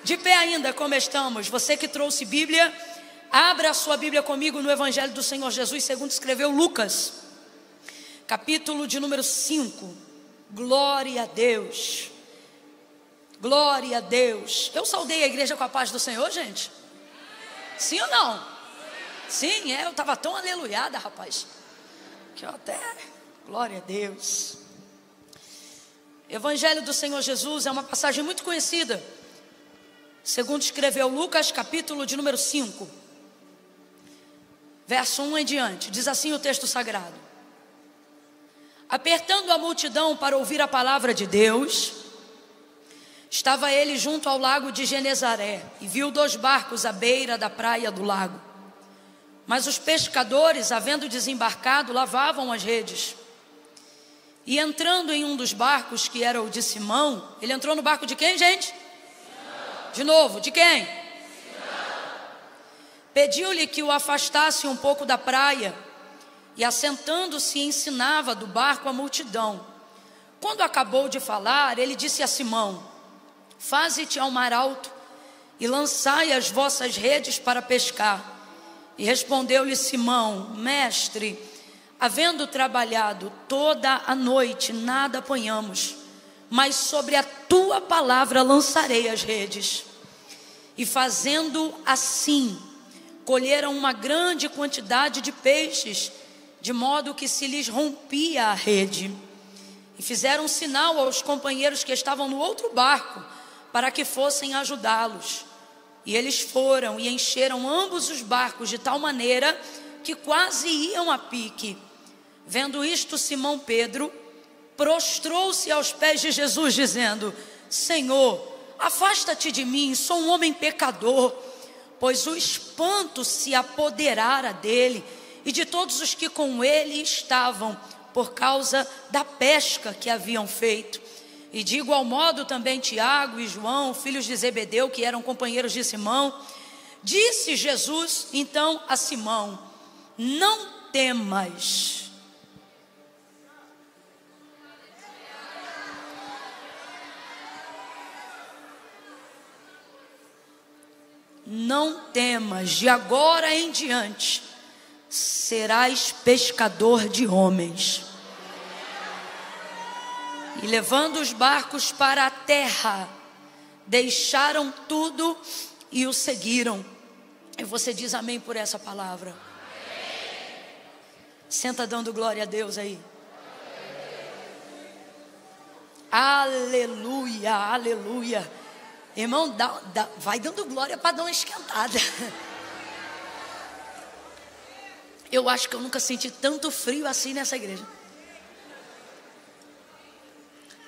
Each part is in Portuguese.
De pé ainda como estamos, você que trouxe Bíblia, abra a sua Bíblia comigo no Evangelho do Senhor Jesus, segundo escreveu Lucas, capítulo de número 5. Glória a Deus, glória a Deus. Eu saudei a igreja com a paz do Senhor, gente? Sim ou não? Sim, eu estava tão aleluiada, rapaz, que eu até, glória a Deus. Evangelho do Senhor Jesus é uma passagem muito conhecida, segundo escreveu Lucas, capítulo de número 5, verso 1 em diante. Diz assim o texto sagrado: apertando a multidão para ouvir a palavra de Deus, estava ele junto ao lago de Genezaré, e viu 2 barcos à beira da praia do lago. Mas os pescadores, havendo desembarcado, lavavam as redes. E entrando em um dos barcos, que era o de Simão, ele entrou no barco de quem, gente? De novo, de quem? Pediu-lhe que o afastasse um pouco da praia, e assentando-se ensinava do barco a multidão. Quando acabou de falar, ele disse a Simão: faze-te ao mar alto e lançai as vossas redes para pescar. E respondeu-lhe Simão: mestre, havendo trabalhado toda a noite, nada apanhamos, mas sobre a tua palavra lançarei as redes. E fazendo assim, colheram uma grande quantidade de peixes, de modo que se lhes rompia a rede. E fizeram sinal aos companheiros que estavam no outro barco, para que fossem ajudá-los. E eles foram e encheram ambos os barcos de tal maneira que quase iam a pique. Vendo isto, Simão Pedro prostrou-se aos pés de Jesus, dizendo: Senhor, afasta-te de mim, sou um homem pecador. Pois o espanto se apoderara dele e de todos os que com ele estavam, por causa da pesca que haviam feito. E de igual modo também Tiago e João, filhos de Zebedeu, que eram companheiros de Simão. Disse Jesus então a Simão: não temas. Não temas, de agora em diante serás pescador de homens. E levando os barcos para a terra, deixaram tudo e o seguiram. E você diz amém por essa palavra? Amém. Senta dando glória a Deus aí. Aleluia, aleluia. Irmão, vai dando glória para dar uma esquentada. Eu acho que eu nunca senti tanto frio assim nessa igreja.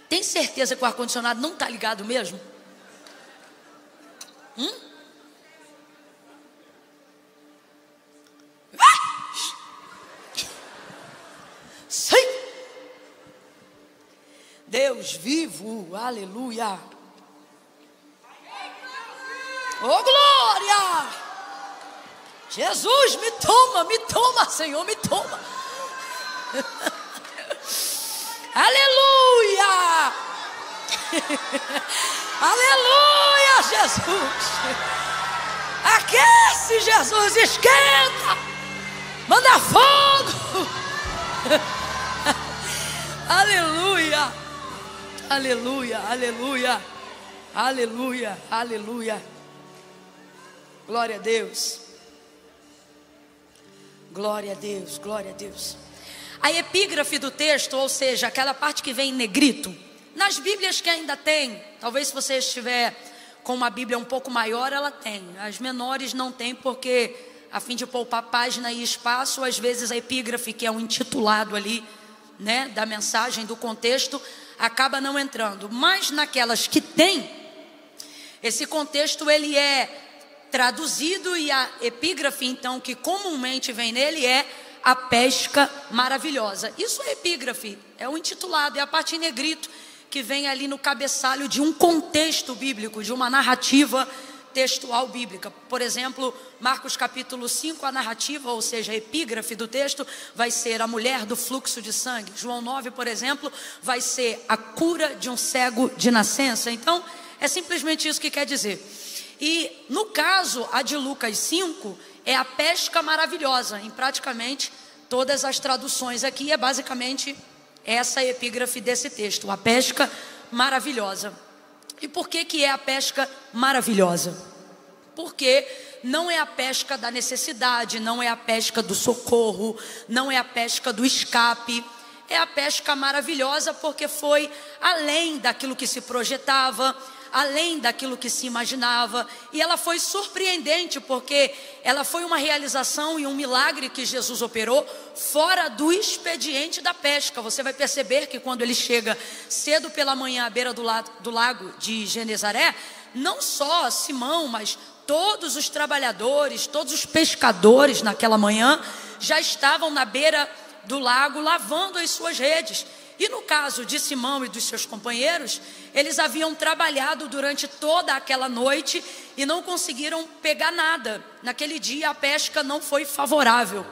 Tem certeza que o ar-condicionado não está ligado mesmo? Sim. Deus vivo, aleluia. Oh glória! Jesus, me toma, Senhor, me toma. Aleluia! Aleluia, Jesus! Aquece, Jesus, esquenta! Manda fogo! Aleluia! Aleluia, aleluia! Aleluia, aleluia! Glória a Deus. Glória a Deus, glória a Deus. A epígrafe do texto, ou seja, aquela parte que vem em negrito, nas Bíblias que ainda tem, talvez se você estiver com uma Bíblia um pouco maior, ela tem. As menores não tem, porque a fim de poupar página e espaço, às vezes a epígrafe, que é um intitulado ali, né, da mensagem, do contexto, acaba não entrando. Mas naquelas que tem, esse contexto ele é traduzido, e a epígrafe então que comumente vem nele é a pesca maravilhosa. Isso é epígrafe, é o intitulado, é a parte em negrito que vem ali no cabeçalho de um contexto bíblico, de uma narrativa textual bíblica. Por exemplo, Marcos capítulo 5, a narrativa, ou seja, a epígrafe do texto vai ser a mulher do fluxo de sangue. João 9, por exemplo, vai ser a cura de um cego de nascença. Então, É simplesmente isso que quer dizer. E no caso, a de Lucas 5 é a pesca maravilhosa. Em praticamente todas as traduções aqui é basicamente essa epígrafe desse texto, a pesca maravilhosa. E por que é a pesca maravilhosa? Porque não é a pesca da necessidade, não é a pesca do socorro, não é a pesca do escape. É a pesca maravilhosa porque foi além daquilo que se projetava, além daquilo que se imaginava. E ela foi surpreendente porque ela foi uma realização e um milagre que Jesus operou fora do expediente da pesca. Você vai perceber que quando ele chega cedo pela manhã à beira do lago de Genezaré, não só Simão, mas todos os trabalhadores, todos os pescadores naquela manhã já estavam na beira do lago lavando as suas redes. E no caso de Simão e dos seus companheiros, eles haviam trabalhado durante toda aquela noite e não conseguiram pegar nada. Naquele dia a pesca não foi favorável.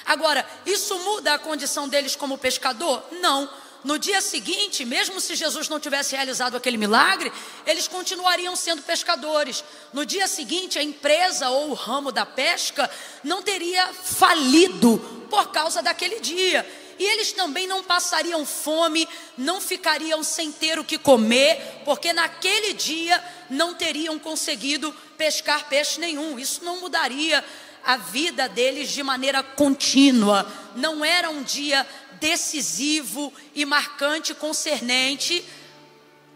Agora, isso muda a condição deles como pescador? Não. No dia seguinte, mesmo se Jesus não tivesse realizado aquele milagre, eles continuariam sendo pescadores. No dia seguinte, a empresa ou o ramo da pesca não teria falido por causa daquele dia. E eles também não passariam fome, não ficariam sem ter o que comer, porque naquele dia não teriam conseguido pescar peixe nenhum. Isso não mudaria a vida deles de maneira contínua. Não era um dia decisivo e marcante concernente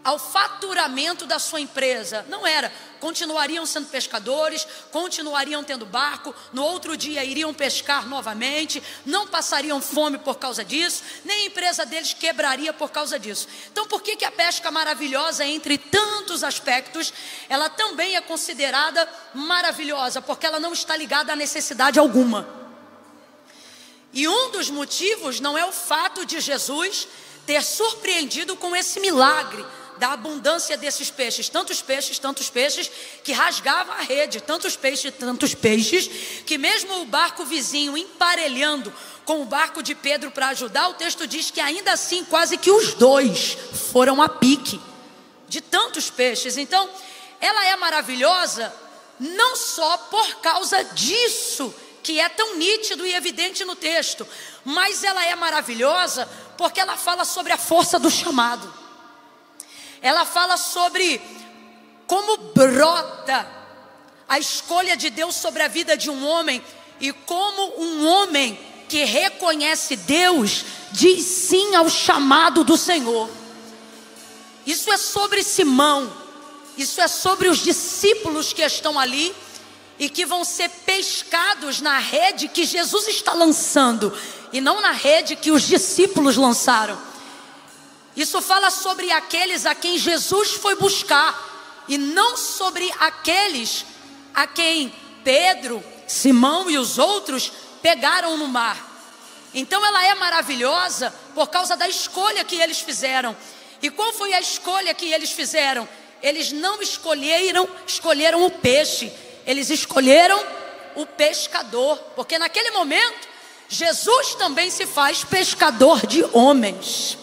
ao faturamento da sua empresa. Não era. Continuariam sendo pescadores, continuariam tendo barco, no outro dia iriam pescar novamente, não passariam fome por causa disso, nem a empresa deles quebraria por causa disso. Então por que a pesca maravilhosa, entre tantos aspectos, ela também é considerada maravilhosa? Porque ela não está ligada a necessidade alguma. E um dos motivos não é o fato de Jesus ter surpreendido com esse milagre da abundância desses peixes, tantos peixes, que rasgava a rede, tantos peixes, que mesmo o barco vizinho emparelhando com o barco de Pedro para ajudar, o texto diz que ainda assim quase que os dois foram a pique, de tantos peixes. Então, ela é maravilhosa não só por causa disso, que é tão nítido e evidente no texto, mas ela é maravilhosa porque ela fala sobre a força do chamado. Ela fala sobre como brota a escolha de Deus sobre a vida de um homem e como um homem que reconhece Deus diz sim ao chamado do Senhor. Isso é sobre Simão, isso é sobre os discípulos que estão ali e que vão ser pescados na rede que Jesus está lançando e não na rede que os discípulos lançaram. Isso fala sobre aqueles a quem Jesus foi buscar e não sobre aqueles a quem Pedro, Simão e os outros pegaram no mar. Então ela é maravilhosa por causa da escolha que eles fizeram. E qual foi a escolha que eles fizeram? Eles não escolheram o peixe, eles escolheram o pescador, porque naquele momento Jesus também se faz pescador de homens.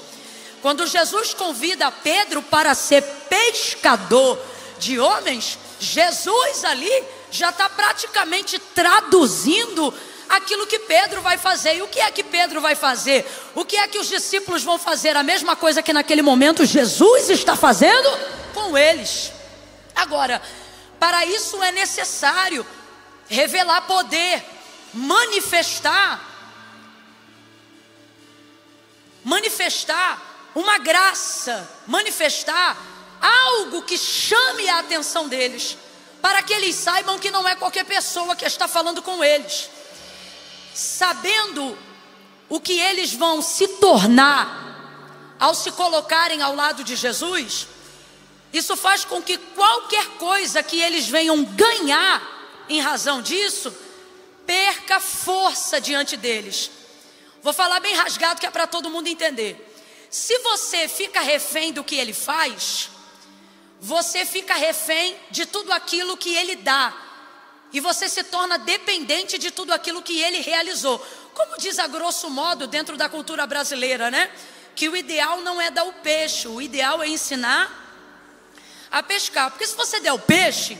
Quando Jesus convida Pedro para ser pescador de homens, Jesus ali já está praticamente traduzindo aquilo que Pedro vai fazer. E o que é que Pedro vai fazer? O que é que os discípulos vão fazer? A mesma coisa que naquele momento Jesus está fazendo com eles. Agora, para isso é necessário revelar poder, manifestar uma graça, manifestar algo que chame a atenção deles, para que eles saibam que não é qualquer pessoa que está falando com eles. Sabendo o que eles vão se tornar ao se colocarem ao lado de Jesus, isso faz com que qualquer coisa que eles venham ganhar em razão disso, perca força diante deles. Vou falar bem rasgado que é para todo mundo entender. Se você fica refém do que ele faz, você fica refém de tudo aquilo que ele dá. E você se torna dependente de tudo aquilo que ele realizou. Como diz a grosso modo dentro da cultura brasileira, né? Que o ideal não é dar o peixe, o ideal é ensinar a pescar. Porque se você der o peixe,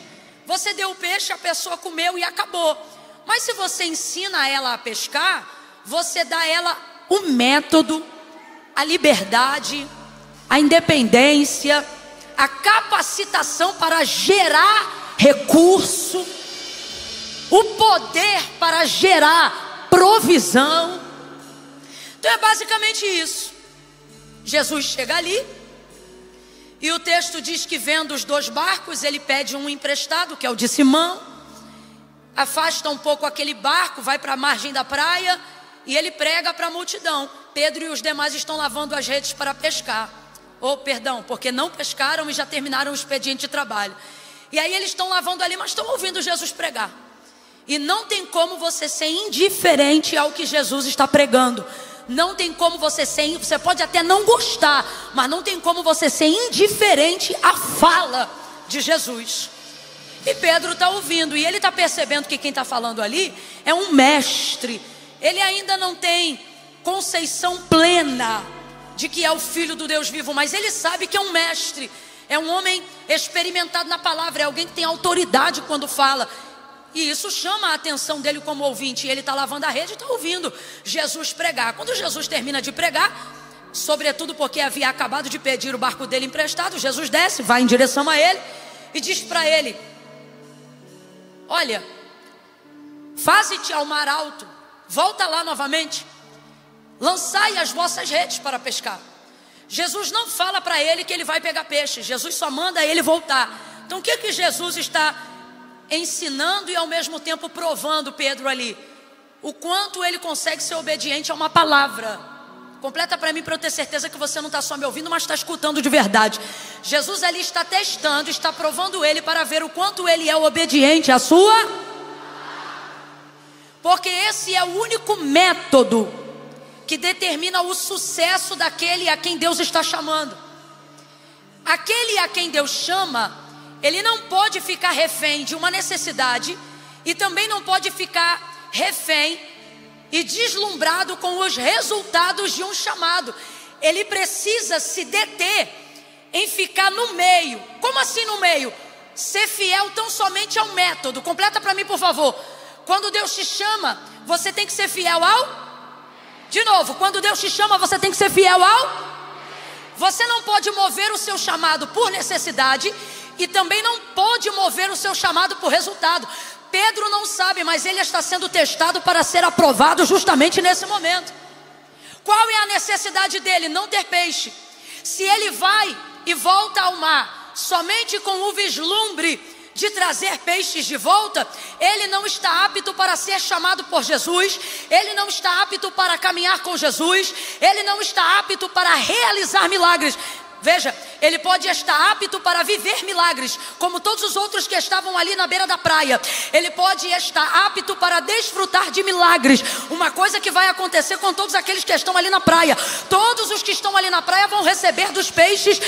você deu o peixe, a pessoa comeu e acabou. Mas se você ensina ela a pescar, você dá a ela o método, a liberdade, a independência, a capacitação para gerar recurso, o poder para gerar provisão. Então é basicamente isso. Jesus chega ali e o texto diz que vendo os 2 barcos, ele pede um emprestado, que é o de Simão, afasta um pouco aquele barco, vai para a margem da praia e ele prega para a multidão. Pedro e os demais estão lavando as redes para pescar. Porque não pescaram e já terminaram o expediente de trabalho. E aí eles estão lavando ali, mas estão ouvindo Jesus pregar. E não tem como você ser indiferente ao que Jesus está pregando. Não tem como você pode até não gostar, mas não tem como você ser indiferente à fala de Jesus. E Pedro está ouvindo, e ele está percebendo que quem está falando ali é um mestre. Ele ainda não tem conceição plena de que é o Filho do Deus vivo, mas ele sabe que é um mestre, é um homem experimentado na palavra, é alguém que tem autoridade quando fala. E isso chama a atenção dele como ouvinte. E ele está lavando a rede e está ouvindo Jesus pregar. Quando Jesus termina de pregar, sobretudo porque havia acabado de pedir o barco dele emprestado, Jesus desce, vai em direção a ele e diz para ele: olha, faze-te ao mar alto, volta lá novamente, lançai as vossas redes para pescar. Jesus não fala para ele que ele vai pegar peixe, Jesus só manda ele voltar. Então o que Jesus está ensinando e ao mesmo tempo provando Pedro ali? O quanto ele consegue ser obediente a uma palavra. Completa para mim, para eu ter certeza que você não está só me ouvindo, mas está escutando de verdade. Jesus ali está testando, está provando ele para ver o quanto ele é obediente à sua. Porque esse é o único método que determina o sucesso daquele a quem Deus está chamando. Aquele a quem Deus chama, ele não pode ficar refém de uma necessidade e também não pode ficar refém e deslumbrado com os resultados de um chamado. Ele precisa se deter em ficar no meio. Como assim no meio? Ser fiel tão somente ao método. Completa para mim, por favor. Quando Deus te chama, você tem que ser fiel ao... De novo, quando Deus te chama, você tem que ser fiel ao... Você não pode mover o seu chamado por necessidade e também não pode mover o seu chamado por resultado. Pedro não sabe, mas ele está sendo testado para ser aprovado justamente nesse momento. Qual é a necessidade dele? Não ter peixe. Se ele vai e volta ao mar somente com o vislumbre de trazer peixes de volta, ele não está apto para ser chamado por Jesus, ele não está apto para caminhar com Jesus, ele não está apto para realizar milagres. Veja, ele pode estar apto para viver milagres, como todos os outros que estavam ali na beira da praia. Ele pode estar apto para desfrutar de milagres. Uma coisa que vai acontecer com todos aqueles que estão ali na praia: todos os que estão ali na praia vão receber dos peixes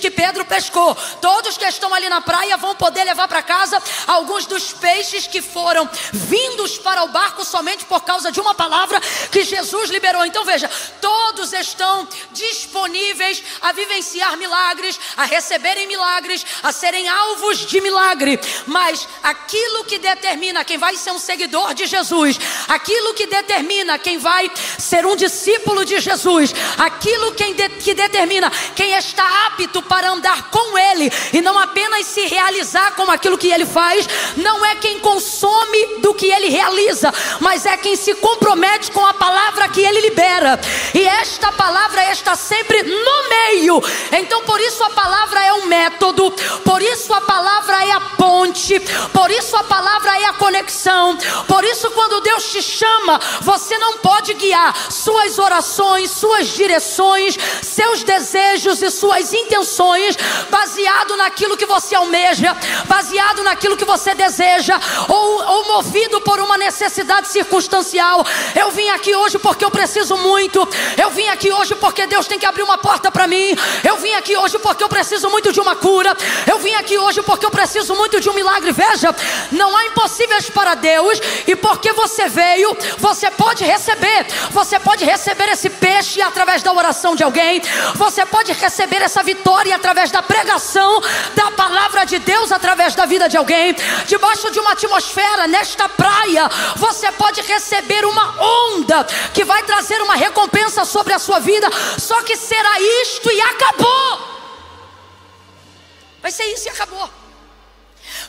que Pedro pescou. Todos que estão ali na praia vão poder levar para casa alguns dos peixes que foram vindos para o barco somente por causa de uma palavra que Jesus liberou. Então veja, todos estão disponíveis a vivenciar milagres, a receberem milagres, a serem alvos de milagre. Mas aquilo que determina quem vai ser um seguidor de Jesus, aquilo que determina quem vai ser um discípulo de Jesus, aquilo que determina quem está apto para andar com Ele e não apenas se realizar com aquilo que Ele faz, não é quem consome do que Ele realiza, mas é quem se compromete com a palavra que Ele libera. E esta palavra está sempre no meio. Então por isso a palavra é um método, por isso a palavra é a ponte, por isso a palavra é a conexão. Por isso quando Deus te chama, você não pode guiar suas orações, suas direções, seus desejos e suas intenções baseado naquilo que você almeja, baseado naquilo que você deseja, ou movido por uma necessidade circunstancial. Eu vim aqui hoje porque eu preciso muito, eu vim aqui hoje porque Deus tem que abrir uma porta para mim, eu vim aqui hoje hoje porque eu preciso muito de uma cura. Eu vim aqui hoje porque eu preciso muito de um milagre. Veja, não há impossíveis para Deus. E porque você veio, você pode receber. Você pode receber esse peixe através da oração de alguém. Você pode receber essa vitória através da pregação da palavra de Deus, através da vida de alguém. Debaixo de uma atmosfera, nesta praia, você pode receber uma onda que vai trazer uma recompensa sobre a sua vida. Só que será isto e acabou. Vai ser isso e acabou.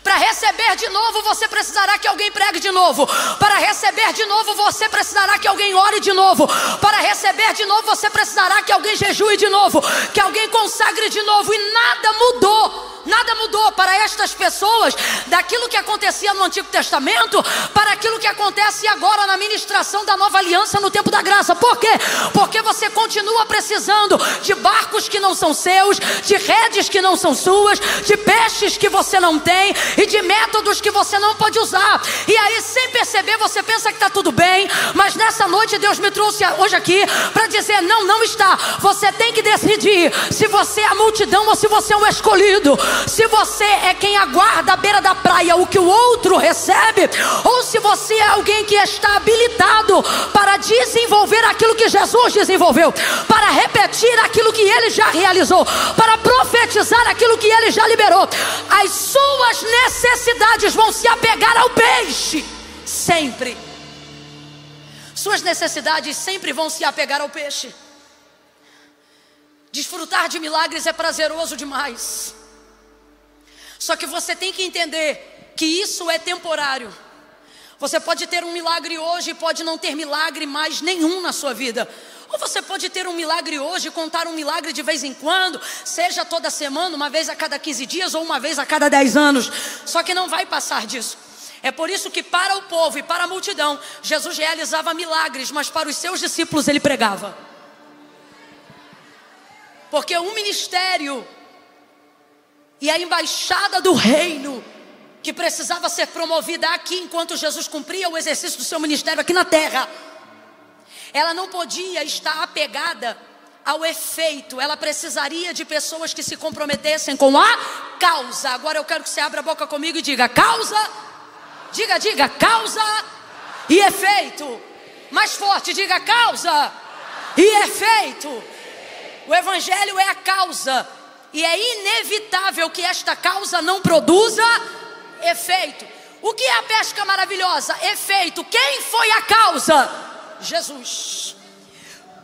Para receber de novo, você precisará que alguém pregue de novo. Para receber de novo, você precisará que alguém ore de novo. Para receber de novo, você precisará que alguém jejue de novo, que alguém consagre de novo. E nada mudou. Nada mudou para estas pessoas daquilo que acontecia no Antigo Testamento para aquilo que acontece agora na ministração da nova aliança no tempo da graça. Por quê? Porque você continua precisando de barcos que não são seus, de redes que não são suas, de peixes que você não tem e de métodos que você não pode usar. E aí, sem perceber, você pensa que está tudo bem, mas nessa noite Deus me trouxe hoje aqui para dizer: não, não está. Você tem que decidir se você é a multidão ou se você é o escolhido. Se você é quem aguarda à beira da praia o que o outro recebe, ou se você é alguém que está habilitado para desenvolver aquilo que Jesus desenvolveu, para repetir aquilo que Ele já realizou, para profetizar aquilo que Ele já liberou. As suas necessidades vão se apegar ao peixe, sempre. Suas necessidades sempre vão se apegar ao peixe. Desfrutar de milagres é prazeroso demais. Só que você tem que entender que isso é temporário. Você pode ter um milagre hoje e pode não ter milagre mais nenhum na sua vida. Ou você pode ter um milagre hoje e contar um milagre de vez em quando, seja toda semana, uma vez a cada 15 dias ou uma vez a cada 10 anos. Só que não vai passar disso. É por isso que para o povo e para a multidão, Jesus realizava milagres, mas para os seus discípulos Ele pregava. Porque o ministério e a embaixada do reino que precisava ser promovida aqui enquanto Jesus cumpria o exercício do seu ministério aqui na terra, ela não podia estar apegada ao efeito. Ela precisaria de pessoas que se comprometessem com a causa. Agora eu quero que você abra a boca comigo e diga: causa. Diga, causa e efeito. Mais forte, diga: causa e efeito. O evangelho é a causa. E é inevitável que esta causa não produza efeito. O que é a pesca maravilhosa? Efeito. Quem foi a causa? Jesus.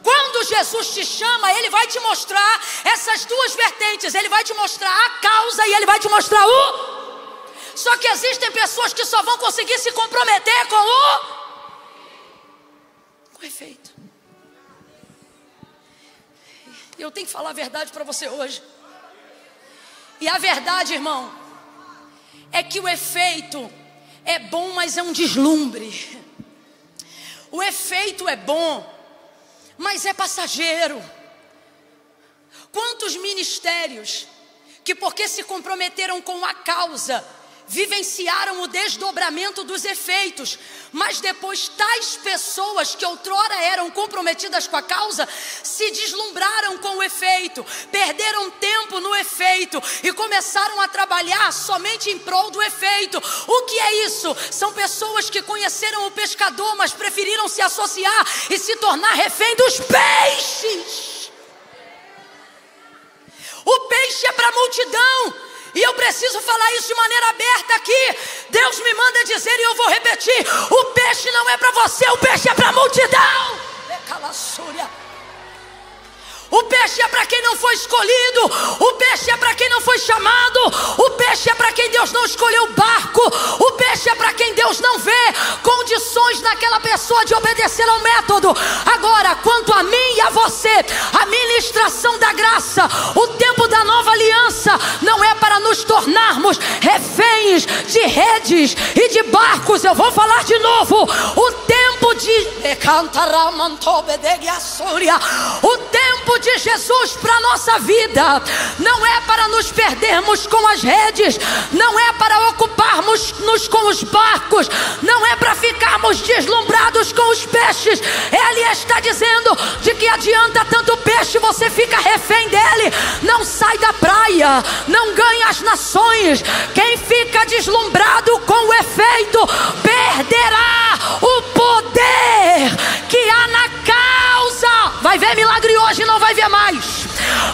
Quando Jesus te chama, Ele vai te mostrar essas duas vertentes. Ele vai te mostrar a causa e Ele vai te mostrar o... Só que existem pessoas que só vão conseguir se comprometer com o efeito. E eu tenho que falar a verdade para você hoje. E a verdade, irmão, é que o efeito é bom, mas é um deslumbre. O efeito é bom, mas é passageiro. Quantos ministérios que, porque se comprometeram com a causa, vivenciaram o desdobramento dos efeitos, mas depois tais pessoas que outrora eram comprometidas com a causa se deslumbraram com o efeito, perderam tempo no efeito e começaram a trabalhar somente em prol do efeito. O que é isso? São pessoas que conheceram o pescador, mas preferiram se associar e se tornar refém dos peixes. O peixe é para a multidão. E eu preciso falar isso de maneira aberta aqui. Deus me manda dizer e eu vou repetir: o peixe não é para você, o peixe é para a multidão. O peixe é para quem não foi escolhido. O peixe é para quem não foi chamado. O peixe é para quem Deus não escolheu o barco. O peixe é para quem Deus não vê condições naquela pessoa de obedecer ao método. Agora, quanto a mim e a você, a ministração da graça, o tempo da nova aliança não é para nos tornar tornarmos reféns de redes e de barcos. Eu vou falar de novo. O tempo de Jesus para a nossa vida não é para nos perdermos com as redes, não é para ocuparmos-nos com os barcos, não é para ficarmos deslumbrados com os peixes. Ele está dizendo de que adianta tanto peixe, você fica refém dele, não sai da praia, não ganha as nações. Quem fica deslumbrado com o efeito perderá o poder que há na causa. Vai ver milagre hoje, não vai ver mais.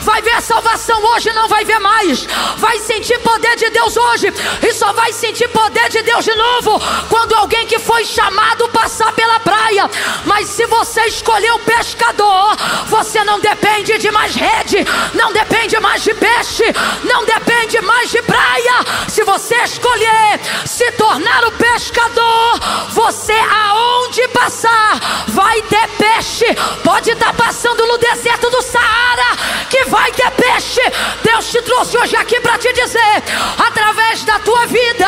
Vai ver salvação hoje, não vai ver mais. Vai sentir poder de Deus hoje e só vai sentir poder de Deus de novo quando alguém que foi chamado passar pela praia. Mas se você escolher o pescador, você não depende de mais rede, não depende mais de peixe, não depende mais de praia. Se você escolher se tornar o pescador, você aonde passar vai ter peixe. Pode estar passando no deserto do Saara, que vai ter peixe. Deus te trouxe hoje aqui para te dizer: através da tua vida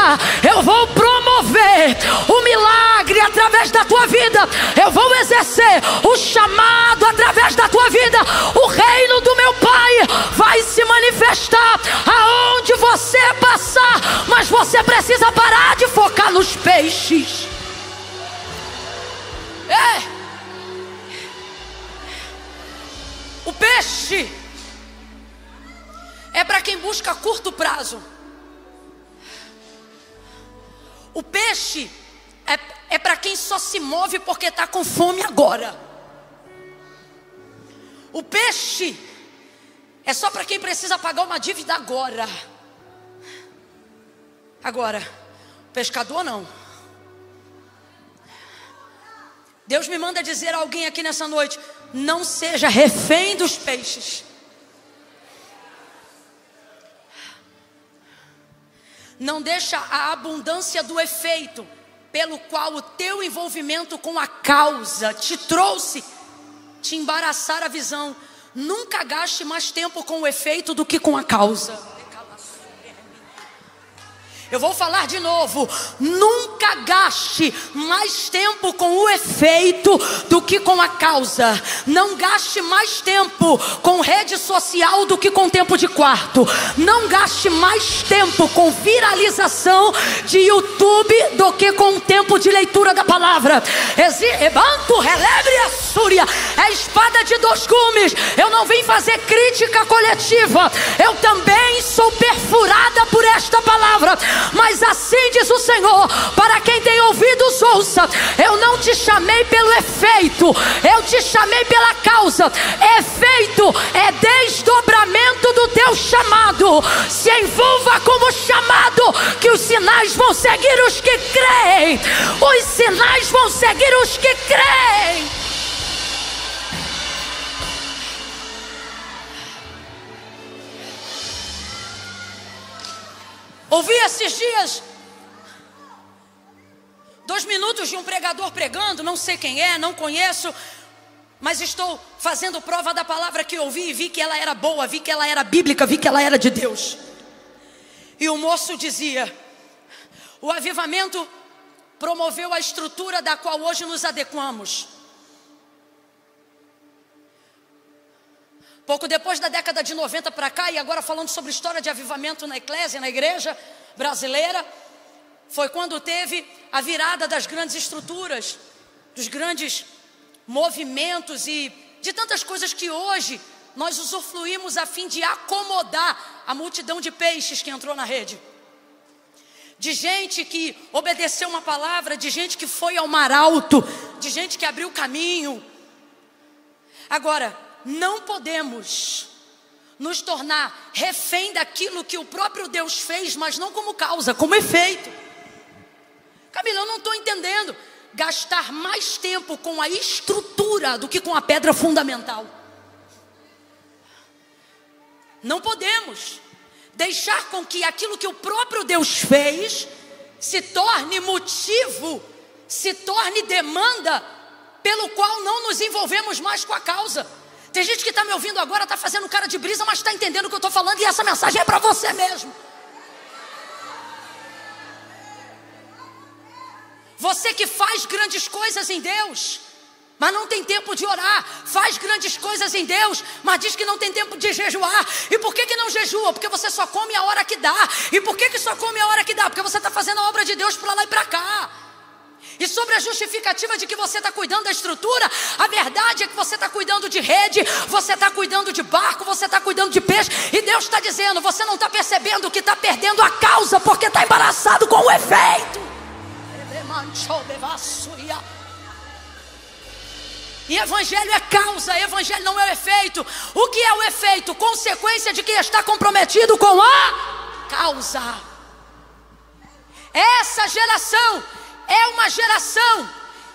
eu vou promover o milagre, através da tua vida eu vou exercer o chamado, através da tua vida o reino do meu Pai vai se manifestar aonde você passar. Mas você precisa parar de focar nos peixes. O peixe é para quem busca curto prazo. O peixe é para quem só se move porque está com fome agora. O peixe é só para quem precisa pagar uma dívida agora. Agora, pescador não. Deus me manda dizer a alguém aqui nessa noite: não seja refém dos peixes. Não deixa a abundância do efeito pelo qual o teu envolvimento com a causa te trouxe te embaraçar a visão. Nunca gaste mais tempo com o efeito do que com a causa. Eu vou falar de novo. Nunca gaste mais tempo com o efeito do que com a causa. Não gaste mais tempo com rede social do que com tempo de quarto. Não gaste mais tempo com viralização de YouTube do que com tempo de leitura da palavra. É espada de dois gumes. Eu não vim fazer crítica coletiva. Eu também sou perfurada por esta palavra. Mas assim diz o Senhor: para quem tem ouvidos, ouça. Eu não te chamei pelo efeito, eu te chamei pela causa. Efeito é desdobramento do teu chamado. Se envolva como chamado, que os sinais vão seguir os que creem. Os sinais vão seguir os que creem. Ouvi esses dias 2 minutos de um pregador pregando, não sei quem é, não conheço, mas estou fazendo prova da palavra que ouvi e vi que ela era boa, vi que ela era bíblica, vi que ela era de Deus. E o moço dizia: o avivamento promoveu a estrutura da qual hoje nos adequamos. Pouco depois da década de 90 para cá, e agora falando sobre história de avivamento na eclésia, na igreja brasileira, foi quando teve a virada das grandes estruturas, dos grandes movimentos e de tantas coisas que hoje nós usufruímos a fim de acomodar a multidão de peixes que entrou na rede. De gente que obedeceu uma palavra, de gente que foi ao mar alto, de gente que abriu caminho. Agora, não podemos nos tornar refém daquilo que o próprio Deus fez, mas não como causa, como efeito. Camila, eu não estou entendendo. Gastar mais tempo com a estrutura do que com a pedra fundamental. Não podemos deixar com que aquilo que o próprio Deus fez se torne motivo, se torne demanda pelo qual não nos envolvemos mais com a causa. Tem gente que está me ouvindo agora, está fazendo cara de brisa, mas está entendendo o que eu estou falando, e essa mensagem é para você mesmo. Você que faz grandes coisas em Deus, mas não tem tempo de orar. Faz grandes coisas em Deus, mas diz que não tem tempo de jejuar. E por que não jejua? Porque você só come a hora que dá. E por que só come a hora que dá? Porque você está fazendo a obra de Deus para lá e para cá. E sobre a justificativa de que você está cuidando da estrutura, a verdade é que você está cuidando de rede, você está cuidando de barco, você está cuidando de peixe. E Deus está dizendo, você não está percebendo que está perdendo a causa, porque está embaraçado com o efeito. E evangelho é causa, evangelho não é o efeito. O que é o efeito? Consequência de quem está comprometido com a causa. Essa geração é uma geração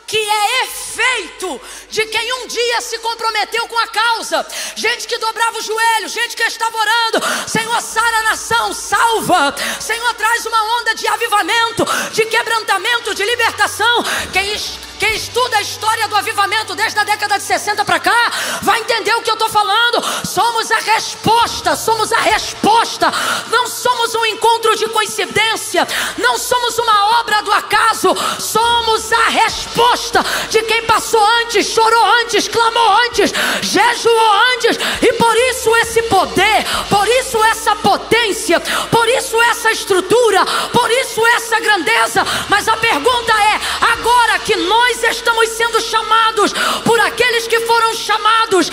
que é efeito de quem um dia se comprometeu com a causa. Gente que dobrava o joelho, gente que estava orando. Senhor, sara a nação, salva. Senhor, traz uma onda de avivamento, de quebrantamento, de libertação. Quem estuda a história do avivamento desde a década de 60 para cá, vai entender o que eu estou falando. Somos a resposta, somos a resposta. Não somos um encontro de coincidência, não somos uma obra do acaso. Somos a resposta de quem passou antes, chorou antes, clamou antes, jejuou antes. E por isso esse poder, por isso essa potência, por isso essa estrutura, por isso essa grandeza. Mas a pergunta é, agora que nós estamos sendo chamados por aqueles que foram chamados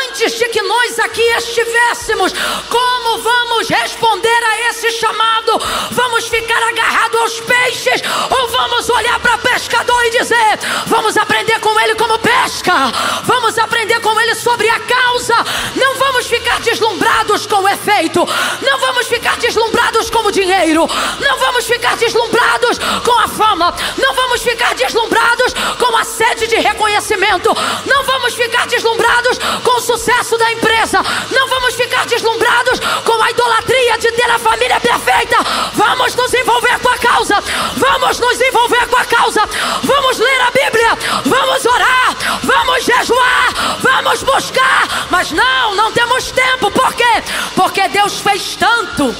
antes de que nós aqui estivéssemos, como vamos responder a esse chamado? Vamos ficar agarrados aos peixes ou vamos olhar para o pescador e dizer, vamos aprender com ele como pesca, vamos aprender com ele sobre a causa? Não vamos ficar deslumbrados com o efeito, não vamos ficar deslumbrados com o dinheiro, não vamos ficar deslumbrados com a fama, não vamos ficar deslumbrados com a sede de reconhecimento, não vamos ficar deslumbrados com o sucesso da empresa, não vamos ficar deslumbrados com a idolatria de ter a família perfeita. Vamos nos envolver com a causa, vamos nos envolver com a causa, vamos ler a Bíblia, vamos orar, vamos jejuar, vamos buscar. Mas não temos tempo. Por quê? Porque Deus fez tanto,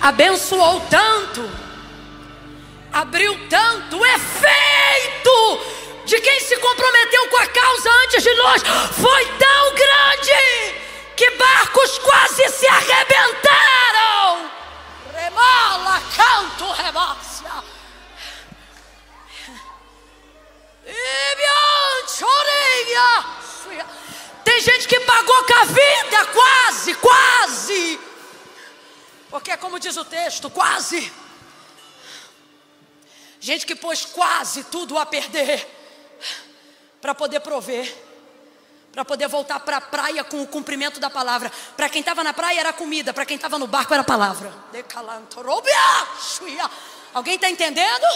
abençoou tanto, abriu tanto. O efeito de quem se comprometeu com a causa antes de nós foi tão grande que barcos quase se arrebentaram. Remala, canto, remácia. Tem gente que pagou com a vida, quase. Porque é como diz o texto, quase. Gente que pôs quase tudo a perder para poder prover, para poder voltar para a praia com o cumprimento da palavra. Para quem estava na praia era comida, para quem estava no barco era palavra. Alguém está entendendo?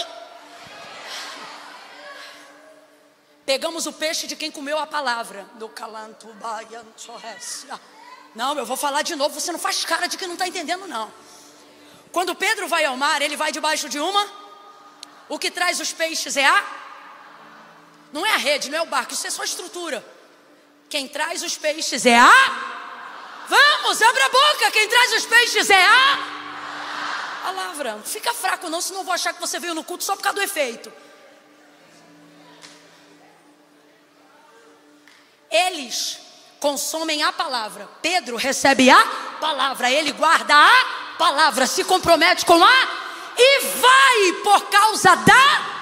Pegamos o peixe de quem comeu a palavra. Não, eu vou falar de novo, você não faz cara de que não está entendendo não. Quando Pedro vai ao mar, ele vai debaixo de uma. O que traz os peixes é não é a rede, não é o barco, isso é só estrutura. Quem traz os peixes é vamos, abre a boca. Quem traz os peixes é a palavra. Não fica fraco não, senão eu vou achar que você veio no culto só por causa do efeito. Eles consomem a palavra. Pedro recebe a palavra, ele guarda a palavra, se compromete com e vai por causa da.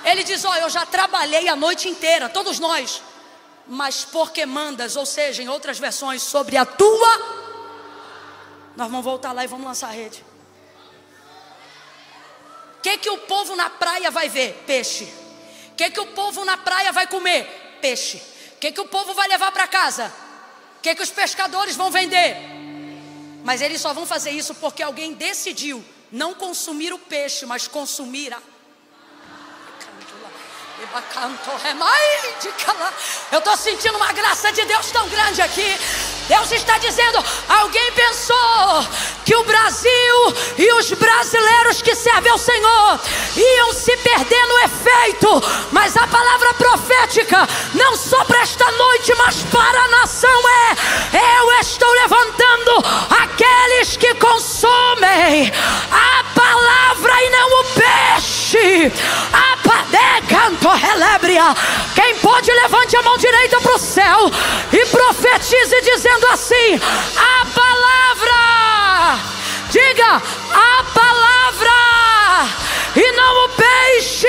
Ele diz, eu já trabalhei a noite inteira, todos nós, mas porque mandas, ou seja, em outras versões, sobre a tua. Nós vamos voltar lá e vamos lançar a rede. O que o povo na praia vai ver? Peixe. O que o povo na praia vai comer? Peixe. O que o povo vai levar para casa? O que os pescadores vão vender? Mas eles só vão fazer isso porque alguém decidiu não consumir o peixe, mas consumir a. Eu estou sentindo uma graça de Deus tão grande aqui. Deus está dizendo, alguém pensou que o Brasil e os brasileiros que servem ao Senhor iam se perder no efeito, mas a palavra profética, não só para esta noite, mas para a nação eu estou levantando aqueles que consomem a palavra e não o peixe. Quem pode, levante a mão direita para o céu e profetize dizendo assim: a palavra, diga a palavra e não o peixe.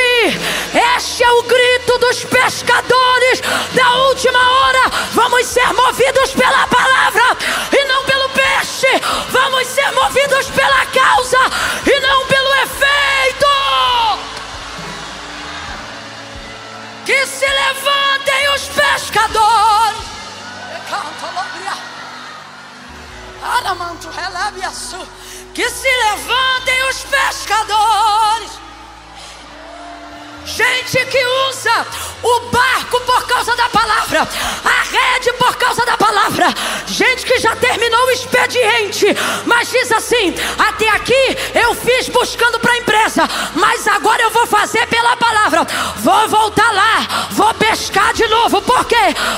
Este é o grito dos pescadores da última hora. Vamos ser movidos pela palavra e não pelo peixe. Vamos ser movidos pela causa e não pelo efeito. Que se levantem os pescadores. Que se levantem os pescadores. Gente que usa o barco por causa da palavra, a rede por causa da palavra. Gente que já terminou o expediente, mas diz assim: até aqui eu fiz buscando para a empresa, mas agora eu vou fazer pela palavra. Vou voltar lá, vou pescar de novo. Por quê?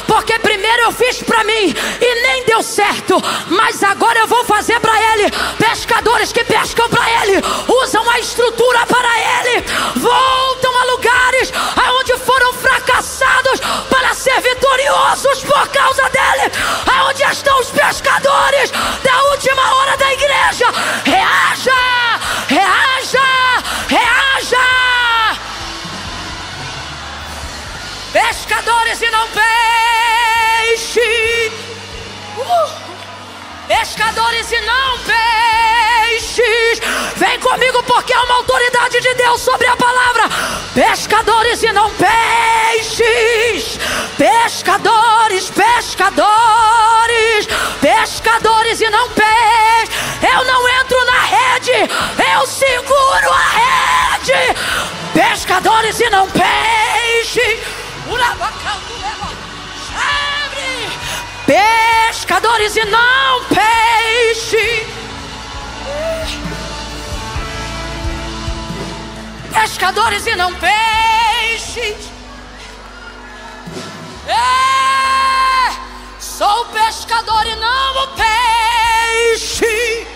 Porque primeiro eu fiz para mim e nem deu certo, mas agora eu vou fazer para ele. Pescadores que pescam para ele, usam a estrutura para ele, voltam a lugares aonde foram fracassados para ser vitoriosos por causa dele. Aonde estão os pescadores da última hora da igreja? Reaja, reaja, reaja. Pescadores e não peixes. Pescadores e não peixes. Vem comigo, porque há uma autoridade de Deus sobre a palavra. Pescadores e não peixes. Pescadores, pescadores. Pescadores e não peixes. Eu não entro na rede, eu seguro a rede. Pescadores e não peixes. Pescadores e não peixe. Pescadores e não peixes. Sou pescador e não o peixe.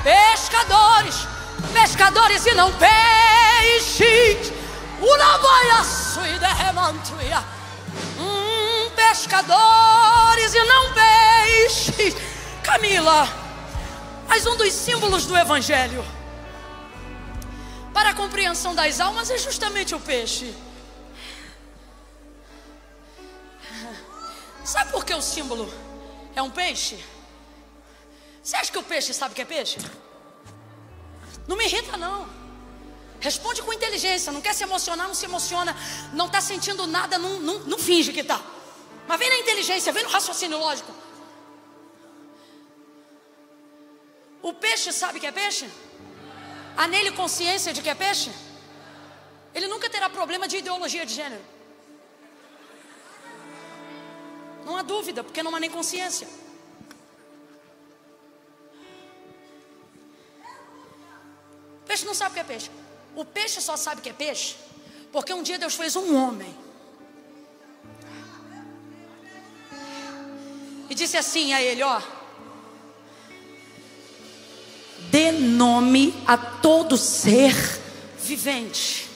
Pescadores, pescadores e não peixes. Pescadores e não peixes. Camila, mas um dos símbolos do evangelho para a compreensão das almas é justamente o peixe. Sabe por que o símbolo é um peixe? Você acha que o peixe sabe o que é peixe? Não me irrita não. Responde com inteligência. Não quer se emocionar, não se emociona. Não está sentindo nada, não finge que está. Mas vem na inteligência, vem no raciocínio lógico. O peixe sabe que é peixe? Há nele consciência de que é peixe? Ele nunca terá problema de ideologia de gênero. Não há dúvida, porque não há nem consciência. O peixe não sabe o que é peixe. O peixe só sabe o que é peixe porque um dia Deus fez um homem e disse assim a ele: ó, dê nome a todo ser vivente.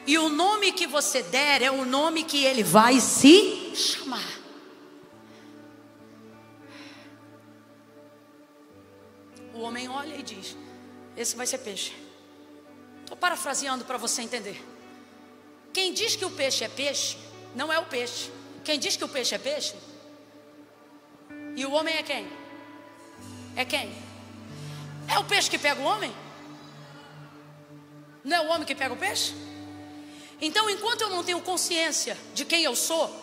E o nome que você der é o nome que ele vai se chamar. O homem olha e diz: esse vai ser peixe. Estou parafraseando para você entender. Quem diz que o peixe é peixe, não é o peixe. Quem diz que o peixe é peixe, e o homem é quem? É quem? É o peixe que pega o homem? Não é o homem que pega o peixe? Então, enquanto eu não tenho consciência de quem eu sou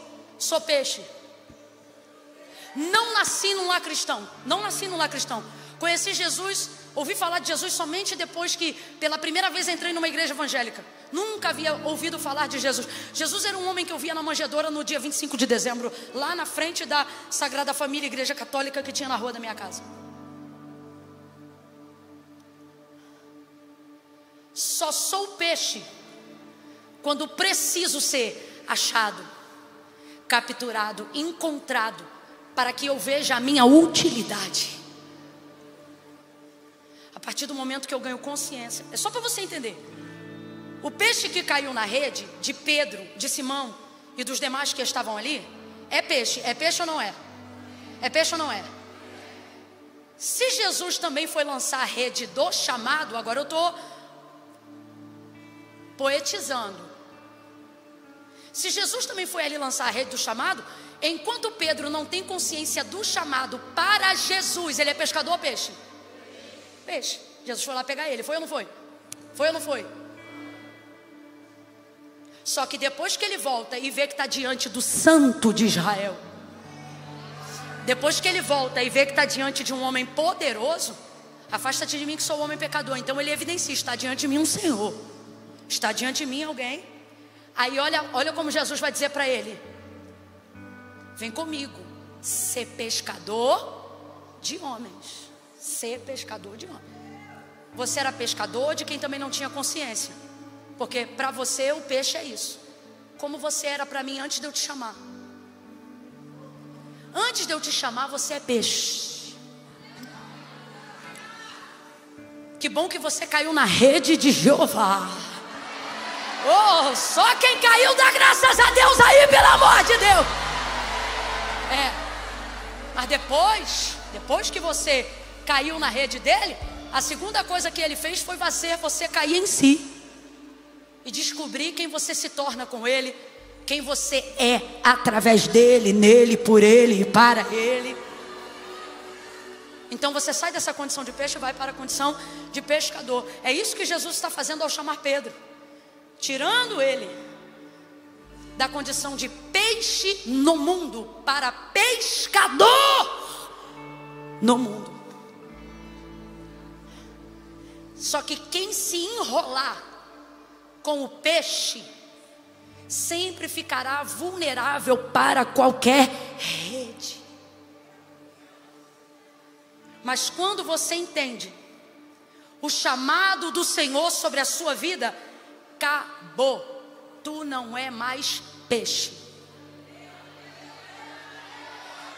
peixe. Não nasci num lar cristão. Não nasci num lar cristão. Conheci Jesus, ouvi falar de Jesus somente depois que pela primeira vez entrei numa igreja evangélica. Nunca havia ouvido falar de Jesus. Jesus era um homem que eu via na manjedoura no dia 25 de dezembro, lá na frente da Sagrada Família, igreja católica que tinha na rua da minha casa. Só sou peixe quando preciso ser achado, capturado, encontrado, para que eu veja a minha utilidade. A partir do momento que eu ganho consciência, é só para você entender. O peixe que caiu na rede de Pedro, de Simão e dos demais que estavam ali, é peixe. É peixe ou não é? É peixe ou não é? Se Jesus também foi lançar a rede do chamado, agora eu estou poetizando. Se Jesus também foi ali lançar a rede do chamado, enquanto Pedro não tem consciência do chamado para Jesus, ele é pescador ou peixe? Peixe. Jesus foi lá pegar ele, foi ou não foi? Foi ou não foi? Só que depois que ele volta e vê que está diante do Santo de Israel, depois que ele volta e vê que está diante de um homem poderoso, afasta-te de mim que sou um homem pecador. Então ele evidencia, está diante de mim um Senhor, está diante de mim alguém. Aí olha como Jesus vai dizer para ele: vem comigo, ser pescador de homens. Ser pescador de homens. Você era pescador de quem também não tinha consciência, porque para você o peixe é isso. Como você era para mim antes de eu te chamar. Antes de eu te chamar, você é peixe. Que bom que você caiu na rede de Jeová. Oh, só quem caiu dá graças a Deus aí, pelo amor de Deus. Mas depois que você caiu na rede dele, a segunda coisa que ele fez foi fazer você cair em si e descobrir quem você se torna com ele, quem você é através dele, nele, por ele e para ele. Então você sai dessa condição de peixe e vai para a condição de pescador. É isso que Jesus está fazendo ao chamar Pedro, tirando ele da condição de peixe no mundo para pescador no mundo. Só que quem se enrolar com o peixe sempre ficará vulnerável para qualquer rede. Mas quando você entende o chamado do Senhor sobre a sua vida, acabou. Tu não é mais peixe.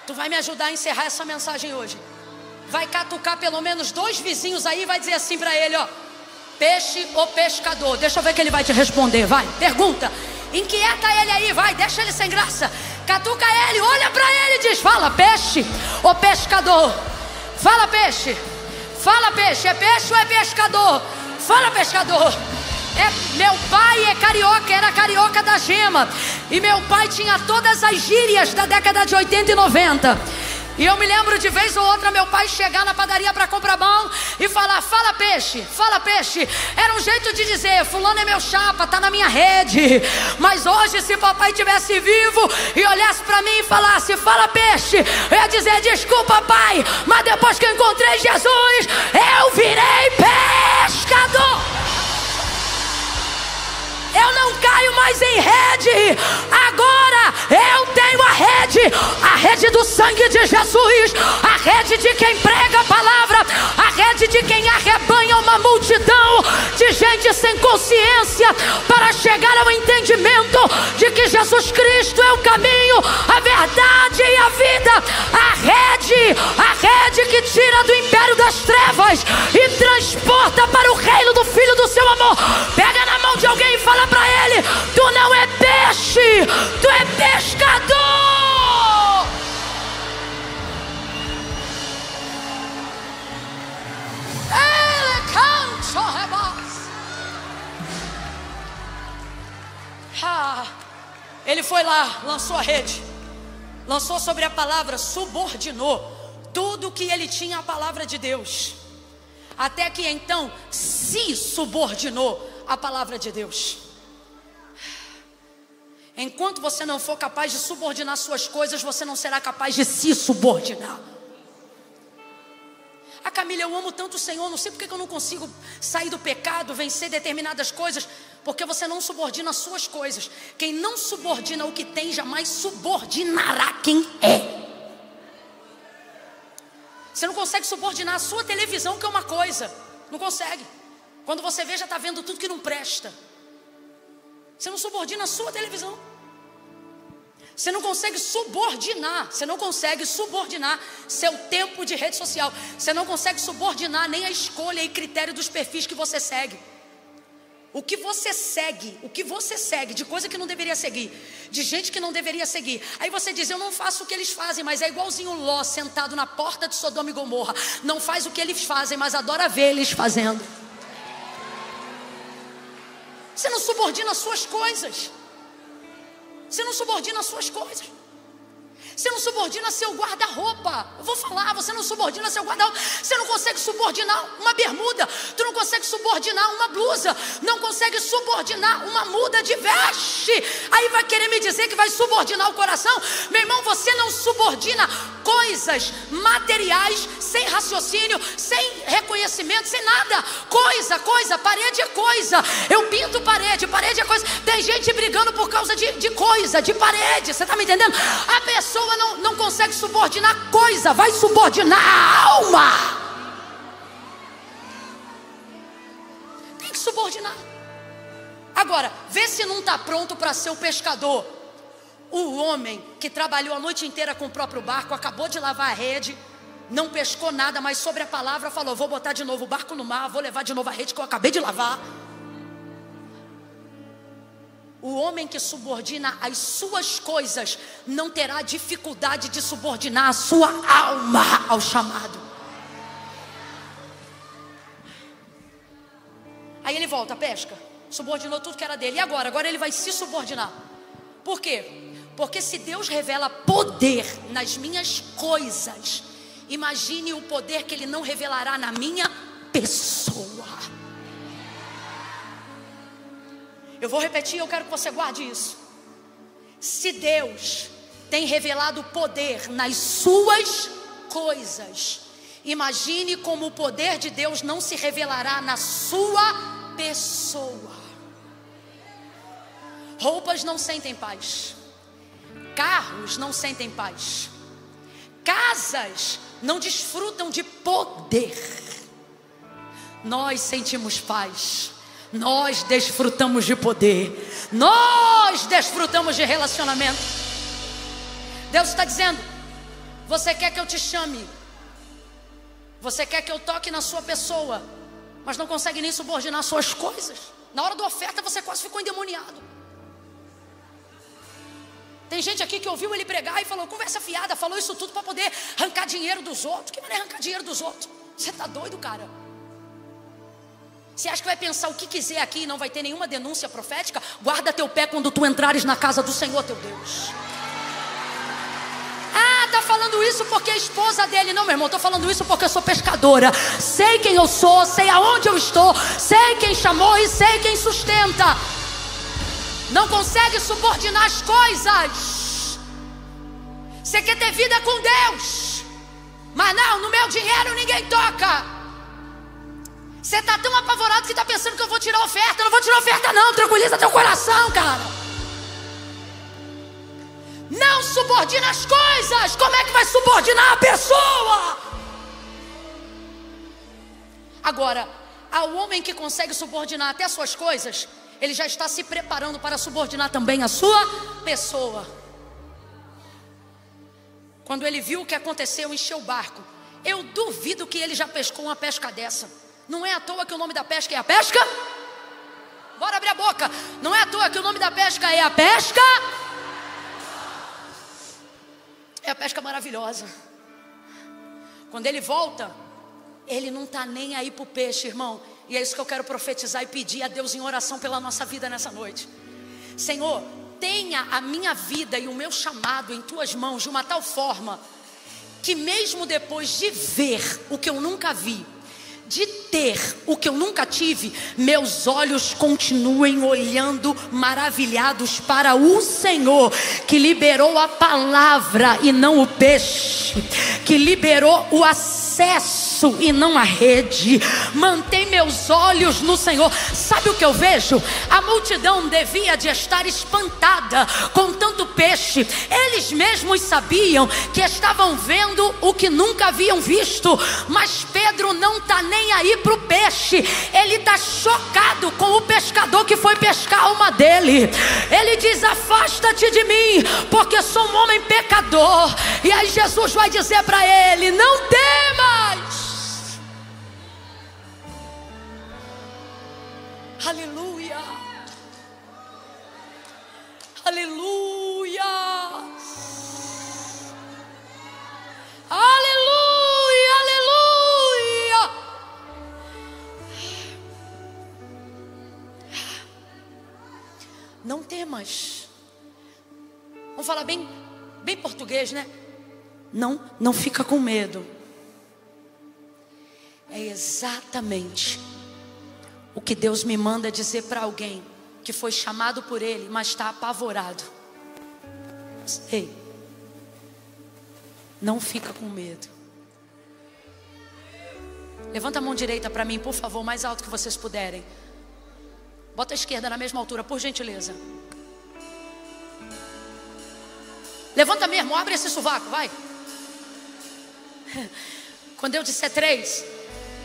Tu vai me ajudar a encerrar essa mensagem hoje. Vai catucar pelo menos 2 vizinhos aí e vai dizer assim para ele, ó: peixe ou pescador? Deixa eu ver que ele vai te responder, vai, pergunta. Inquieta ele aí, vai, deixa ele sem graça. Catuca ele, olha para ele e diz: fala, peixe ou pescador? Fala, peixe. Fala, peixe. É peixe ou é pescador? Fala, pescador. Meu pai é carioca, era carioca da gema. E meu pai tinha todas as gírias da década de 80 e 90. E eu me lembro de vez ou outra meu pai chegar na padaria para comprar pão e falar: fala, peixe, fala, peixe. Era um jeito de dizer: fulano é meu chapa, tá na minha rede. Mas hoje, se papai tivesse vivo e olhasse para mim e falasse: fala, peixe, eu ia dizer: desculpa, pai, mas depois que eu encontrei Jesus, eu virei pescador. Eu não caio mais em rede. Agora eu tenho a rede do sangue de Jesus, a rede de quem prega a palavra, a rede de quem arrebanha uma multidão de gente sem consciência para chegar ao entendimento de que Jesus Cristo é o caminho, a verdade e a vida. A rede que tira do império das trevas e transporta para o reino do Filho do seu amor. Pega na mão de alguém e fala para ele: tu não é peixe, tu é pescador. Ele canta. Ele foi lá, lançou a rede, lançou sobre a palavra, subordinou tudo que ele tinha à palavra de Deus, até que então se subordinou à palavra de Deus. Enquanto você não for capaz de subordinar suas coisas, você não será capaz de se subordinar. Camila, eu amo tanto o Senhor, não sei porque que eu não consigo sair do pecado, vencer determinadas coisas. Porque você não subordina as suas coisas. Quem não subordina o que tem, jamais subordinará quem é. Você não consegue subordinar a sua televisão, que é uma coisa. Não consegue. Quando você vê, já está vendo tudo que não presta. Você não subordina a sua televisão. Você não consegue subordinar. Você não consegue subordinar seu tempo de rede social. Você não consegue subordinar nem a escolha e critério dos perfis que você segue. o que você segue de coisa que não deveria seguir, de gente que não deveria seguir. Aí você diz: eu não faço o que eles fazem, mas é igualzinho Ló sentado na porta de Sodoma e Gomorra. Não faz o que eles fazem, mas adora ver eles fazendo. Você não subordina as suas coisas. Você não subordina as suas coisas. Você não subordina seu guarda-roupa. Eu vou falar, você não subordina seu guarda-roupa. Você não consegue subordinar uma bermuda. Tu não consegue subordinar uma blusa. Não consegue subordinar uma muda de veste. Aí vai querer me dizer que vai subordinar o coração? Meu irmão, você não subordina coisas materiais, sem raciocínio, sem reconhecimento, sem nada. Coisa, parede é coisa. Eu pinto parede é coisa. Tem gente brigando por causa de coisa, de parede. Você está me entendendo? A pessoa não consegue subordinar coisa, vai subordinar a alma. Tem que subordinar. Agora, vê se não está pronto para ser o pescador. O homem que trabalhou a noite inteira com o próprio barco, acabou de lavar a rede, não pescou nada, mas sobre a palavra falou: vou botar de novo o barco no mar, vou levar de novo a rede que eu acabei de lavar. O homem que subordina as suas coisas não terá dificuldade de subordinar a sua alma ao chamado. Aí ele volta, pesca, subordinou tudo que era dele. E agora? Agora ele vai se subordinar. Por quê? Porque se Deus revela poder nas minhas coisas, imagine o poder que Ele não revelará na minha pessoa. Eu vou repetir, eu quero que você guarde isso. Se Deus tem revelado poder nas suas coisas, imagine como o poder de Deus não se revelará na sua pessoa. Roupas não sentem paz. Carros não sentem paz. Casas não desfrutam de poder. Nós sentimos paz. Nós desfrutamos de poder. Nós desfrutamos de relacionamento. Deus está dizendo: você quer que eu te chame, você quer que eu toque na sua pessoa, mas não consegue nem subordinar suas coisas. Na hora da oferta você quase ficou endemoniado. Tem gente aqui que ouviu ele pregar e falou: conversa fiada, falou isso tudo para poder arrancar dinheiro dos outros. Que maneira arrancar dinheiro dos outros? Você está doido, cara? Você acha que vai pensar o que quiser aqui e não vai ter nenhuma denúncia profética? Guarda teu pé quando tu entrares na casa do Senhor teu Deus. Ah, tá falando isso porque é esposa dele. Não, meu irmão, tô falando isso porque eu sou pescadora. Sei quem eu sou, sei aonde eu estou, sei quem chamou e sei quem sustenta. Não consegue subordinar as coisas. Você quer ter vida com Deus, mas não, no meu dinheiro ninguém toca. Você está tão apavorado que está pensando que eu vou tirar oferta. Eu não vou tirar oferta não, tranquiliza teu coração, cara. Não subordina as coisas. Como é que vai subordinar a pessoa? Agora, ao homem que consegue subordinar até as suas coisas, ele já está se preparando para subordinar também a sua pessoa. Quando ele viu o que aconteceu, encheu o barco. Eu duvido que ele já pescou uma pesca dessa. Não é à toa que o nome da pesca é a pesca. Bora abrir a boca. Não é à toa que o nome da pesca é a pesca. É a pesca maravilhosa. Quando ele volta, ele não está nem aí para o peixe, irmão. E é isso que eu quero profetizar e pedir a Deus em oração pela nossa vida nessa noite. Senhor, tenha a minha vida e o meu chamado em tuas mãos de uma tal forma que mesmo depois de ver o que eu nunca vi, de ter o que eu nunca tive, meus olhos continuem olhando maravilhados para o Senhor, que liberou a palavra e não o peixe, que liberou o acesso e não a rede. Mantém meus olhos no Senhor. Sabe o que eu vejo? A multidão devia de estar espantada com tanto peixe. Eles mesmos sabiam que estavam vendo o que nunca haviam visto, mas Pedro não está nem aí para o peixe. Ele está chocado com o pescador que foi pescar a alma dele. Ele diz: afasta-te de mim, porque sou um homem pecador. E aí Jesus vai dizer para ele: não temas. Aleluia. Aleluia. Aleluia, aleluia. Não temas. Vamos falar bem português, né? Não fica com medo. É exatamente o que Deus me manda dizer para alguém que foi chamado por Ele, mas está apavorado. Ei, não fica com medo. Levanta a mão direita para mim, por favor, mais alto que vocês puderem. Bota a esquerda na mesma altura, por gentileza. Levanta mesmo, abre esse sovaco, vai. Quando eu disser 3,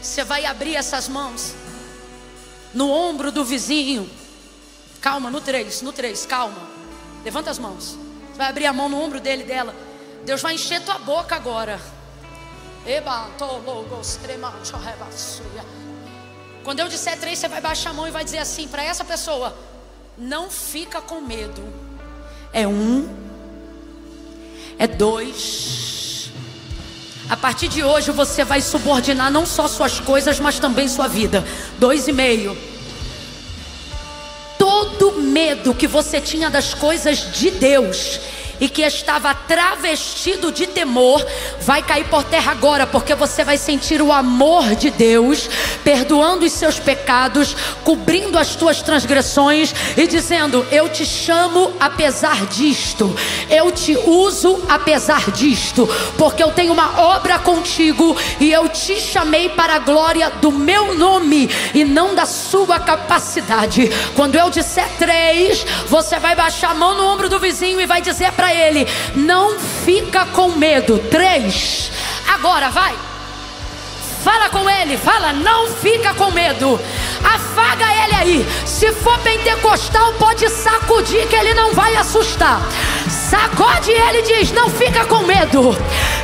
você vai abrir essas mãos no ombro do vizinho. Calma, no 3, calma. Levanta as mãos. Você vai abrir a mão no ombro dele, dela. Deus vai encher tua boca agora. Quando eu disser 3, você vai baixar a mão e vai dizer assim para essa pessoa: não fica com medo. É 1, é 2. A partir de hoje você vai subordinar não só suas coisas, mas também sua vida. 2,5. Todo medo que você tinha das coisas de Deus e que estava travestido de temor, vai cair por terra agora, porque você vai sentir o amor de Deus, perdoando os seus pecados, cobrindo as tuas transgressões e dizendo: eu te chamo apesar disto, eu te uso apesar disto, porque eu tenho uma obra contigo e eu te chamei para a glória do meu nome e não da sua capacidade. Quando eu disser 3, você vai baixar a mão no ombro do vizinho e vai dizer para ele: não fica com medo. 3. Agora vai. Fala com ele, fala: não fica com medo. Afaga ele aí. Se for pentecostal, pode sacudir que ele não vai assustar. Sacode ele e diz: não fica com medo.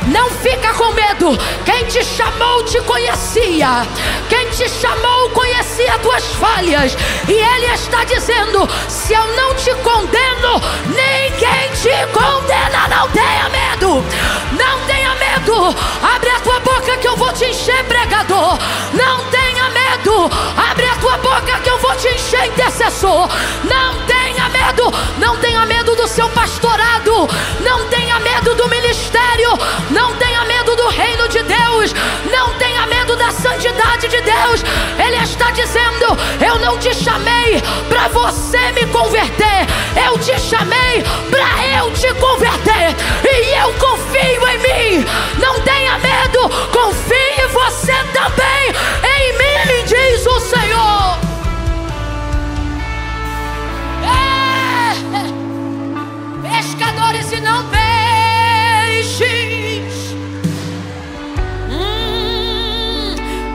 Não fica com medo. Quem te chamou te conhecia. Quem te chamou conhecia tuas falhas. E ele está dizendo: se eu não te condeno, ninguém te condena. Não tenha medo. Não tenha medo. Abre a tua boca que eu vou te encher, pregador. Não tenha medo. Abre a tua boca que eu vou te encher, intercessor. Não tenha medo. Não tenha medo do seu pastorado. Não tenha medo do ministério. Não tenha medo do reino de Deus. Não tenha medo da santidade de Deus. Ele está dizendo: eu não te chamei para você me converter. Eu te chamei para eu te converter. E eu confio em mim. Não tenha medo. Confie você também em mim, diz o Senhor. Pescadores e não peixes.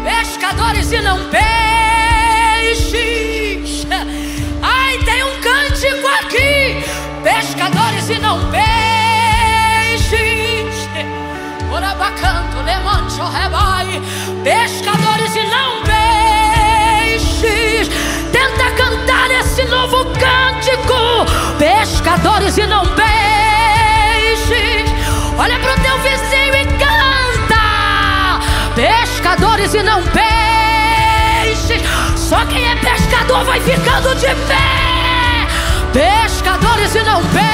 Pescadores e não peixes. Ai, tem um cântico aqui. Pescadores e não peixes. Orabacanto, lemancho, rebai. Pescadores e não peixes. Tenta cantar esse novo cântico. Pescadores e não peixes. Olha pro teu vizinho e canta. Pescadores e não peixes. Só quem é pescador vai ficando de pé. Pescadores e não peixes.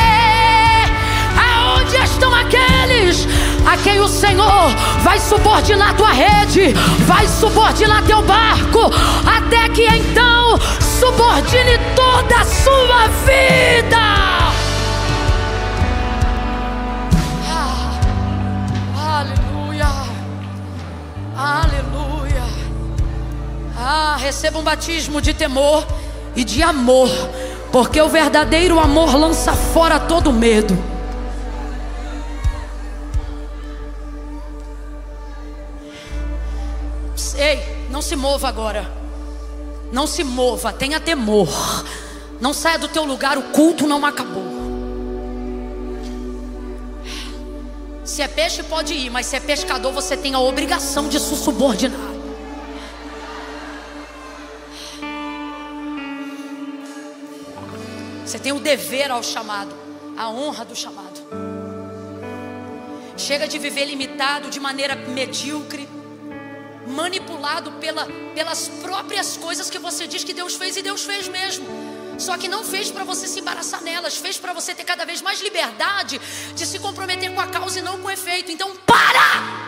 Aonde estão aqueles a quem o Senhor vai subordinar tua rede, vai subordinar teu barco, até que então subordine toda a sua vida. Aleluia. Aleluia. Receba um batismo de temor e de amor, porque o verdadeiro amor lança fora todo medo. Ei, não se mova agora. Não se mova, tenha temor. Não saia do teu lugar, o culto não acabou. Se é peixe pode ir, mas se é pescador você tem a obrigação de se subordinar. Você tem o dever ao chamado, a honra do chamado. Chega de viver limitado de maneira medíocre, manipulado pelas próprias coisas que você diz que Deus fez, e Deus fez mesmo. Só que não fez para você se embaraçar nelas, fez para você ter cada vez mais liberdade de se comprometer com a causa e não com o efeito. Então para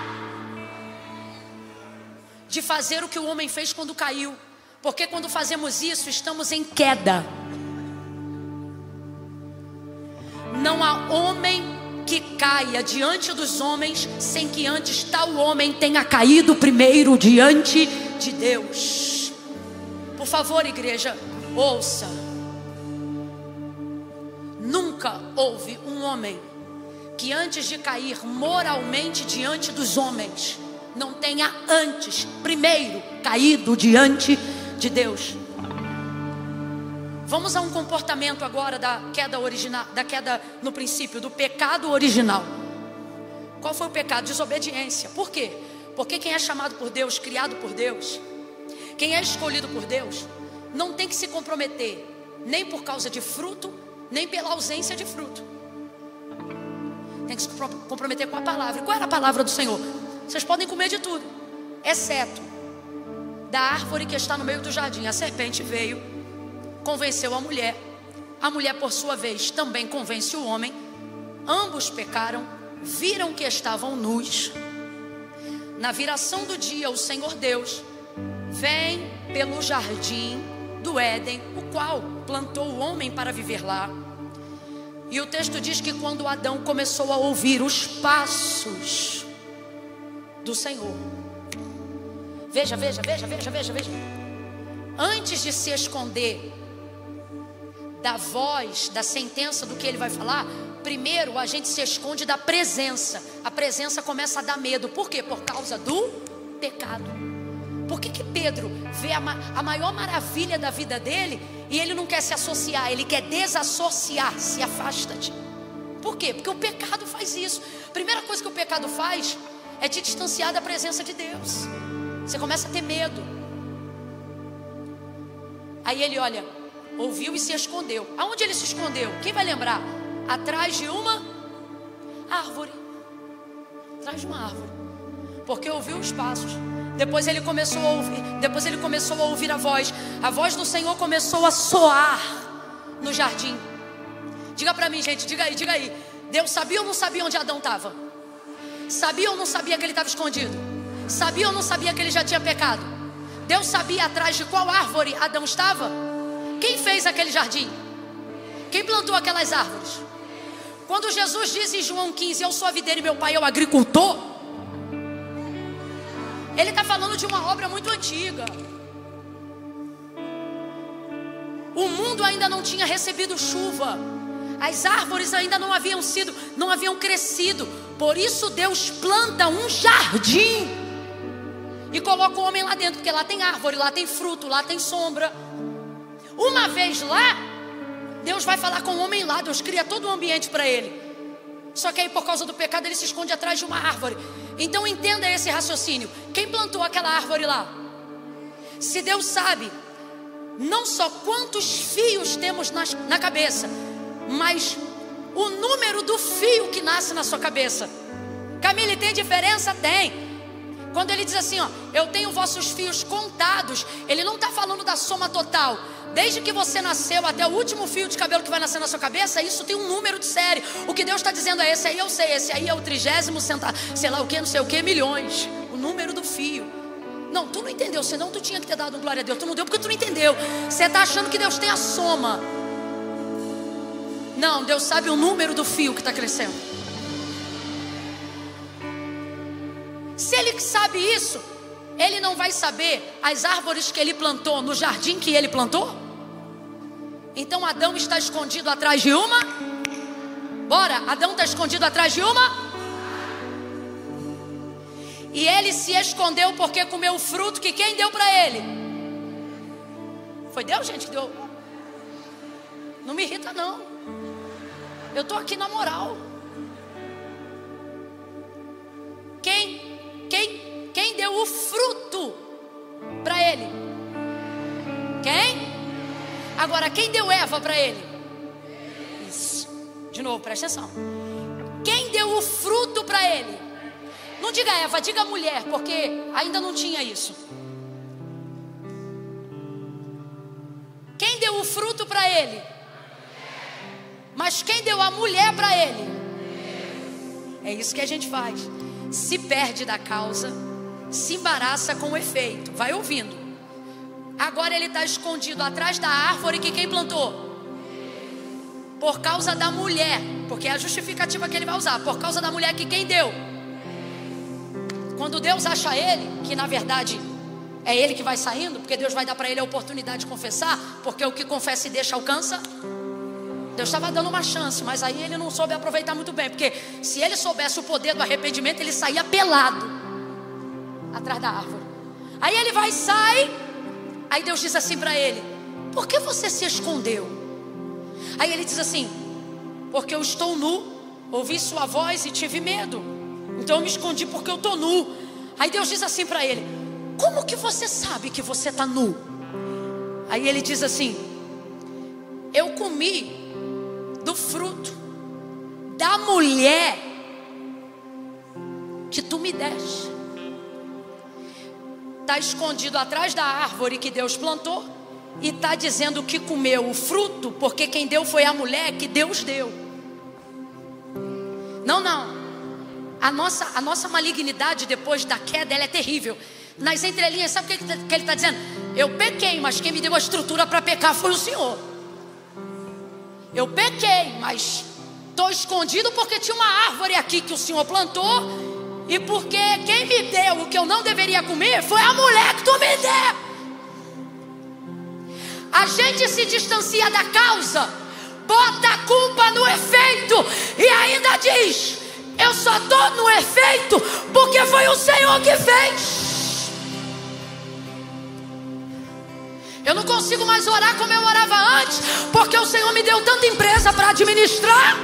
de fazer o que o homem fez quando caiu, porque quando fazemos isso, estamos em queda. Não há homem que caia diante dos homens sem que antes tal homem tenha caído primeiro diante de Deus. Por favor, igreja, ouça. Nunca houve um homem que antes de cair moralmente diante dos homens não tenha antes, primeiro, caído diante de Deus. Vamos a um comportamento agora da queda original, da queda no princípio, do pecado original. Qual foi o pecado? Desobediência. Por quê? Porque quem é chamado por Deus, criado por Deus, quem é escolhido por Deus, não tem que se comprometer, nem por causa de fruto, nem pela ausência de fruto. Tem que se comprometer com a palavra. E qual era a palavra do Senhor? Vocês podem comer de tudo, exceto da árvore que está no meio do jardim. A serpente veio, convenceu a mulher por sua vez também convence o homem. Ambos pecaram, viram que estavam nus. Na viração do dia, o Senhor Deus vem pelo jardim do Éden, o qual plantou o homem para viver lá. E o texto diz que quando Adão começou a ouvir os passos do Senhor, veja. Antes de se esconder da voz, da sentença do que ele vai falar, primeiro a gente se esconde da presença. A presença começa a dar medo. Por quê? Por causa do pecado. Por que Pedro vê a maior maravilha da vida dele e ele não quer se associar, ele quer desassociar-se? Afasta-te. Por quê? Porque o pecado faz isso. A primeira coisa que o pecado faz é te distanciar da presença de Deus. Você começa a ter medo. Aí ele olha, ouviu e se escondeu. Aonde ele se escondeu? Quem vai lembrar? Atrás de uma árvore. Atrás de uma árvore. Porque ouviu os passos. Depois ele começou a ouvir a voz do Senhor começou a soar no jardim. Diga para mim, gente, diga aí. Deus sabia ou não sabia onde Adão estava? Sabia ou não sabia que ele estava escondido? Sabia ou não sabia que ele já tinha pecado? Deus sabia atrás de qual árvore Adão estava? Quem fez aquele jardim? Quem plantou aquelas árvores? Quando Jesus diz em João 15, eu sou a videira e meu pai é o agricultor, ele está falando de uma obra muito antiga. O mundo ainda não tinha recebido chuva. As árvores ainda não haviam crescido. Por isso Deus planta um jardim e coloca o homem lá dentro, porque lá tem árvore, lá tem fruto, lá tem sombra. Uma vez lá, Deus vai falar com o homem lá. Deus cria todo o ambiente para ele. Só que aí por causa do pecado ele se esconde atrás de uma árvore. Então entenda esse raciocínio. Quem plantou aquela árvore lá? Se Deus sabe não só quantos fios temos na cabeça, mas o número do fio que nasce na sua cabeça. Camille, tem diferença? Tem. Quando ele diz assim, ó, eu tenho vossos fios contados, ele não está falando da soma total. Desde que você nasceu até o último fio de cabelo que vai nascer na sua cabeça, isso tem um número de série. O que Deus está dizendo é, esse aí eu sei, esse aí é o 30º, sei lá o que, não sei o que, milhões. O número do fio. Não, tu não entendeu, senão tu tinha que ter dado um glória a Deus. Tu não deu porque tu não entendeu. Você está achando que Deus tem a soma. Não, Deus sabe o número do fio que está crescendo. Se Ele sabe isso, Ele não vai saber as árvores que Ele plantou no jardim que Ele plantou? Então Adão está escondido atrás de uma? Bora, Adão está escondido atrás de uma? E ele se escondeu porque comeu o fruto que quem deu para ele? Foi Deus, gente, que deu. Não me irrita não. Eu estou aqui na moral. Quem deu o fruto para ele? Quem? Agora, quem deu Eva para ele? De novo, presta atenção. Quem deu o fruto para ele? Não diga Eva, diga mulher, porque ainda não tinha isso. Quem deu o fruto para ele? Mas quem deu a mulher para ele? É isso que a gente faz. Se perde da causa, se embaraça com o efeito. Vai ouvindo. Agora ele está escondido atrás da árvore que quem plantou? Por causa da mulher. Porque é a justificativa que ele vai usar. Por causa da mulher que quem deu? Quando Deus acha ele, que na verdade é ele que vai saindo, porque Deus vai dar para ele a oportunidade de confessar, porque o que confessa e deixa alcança. Deus estava dando uma chance, mas aí ele não soube aproveitar muito bem, porque se ele soubesse o poder do arrependimento, ele saía pelado atrás da árvore. Aí ele vai e sai. Aí Deus diz assim para ele: por que você se escondeu? Aí ele diz assim: porque eu estou nu, ouvi sua voz e tive medo, então eu me escondi porque eu estou nu. Aí Deus diz assim para ele: como que você sabe que você está nu? Aí ele diz assim: eu comi do fruto da mulher que tu me deste. Está escondido atrás da árvore que Deus plantou e está dizendo que comeu o fruto, porque quem deu foi a mulher que Deus deu. Não, a nossa malignidade depois da queda, ela é terrível. Nas entrelinhas, sabe o que ele está dizendo? Eu pequei, mas quem me deu a estrutura para pecar foi o Senhor. Eu pequei, mas estou escondido porque tinha uma árvore aqui que o Senhor plantou, e porque quem me deu o que eu não deveria comer foi a mulher que tu me deu. A gente se distancia da causa, bota a culpa no efeito e ainda diz: eu só estou no efeito porque foi o Senhor que fez. Eu não consigo mais orar como eu orava antes, porque o Senhor me deu tanta empresa para administrar.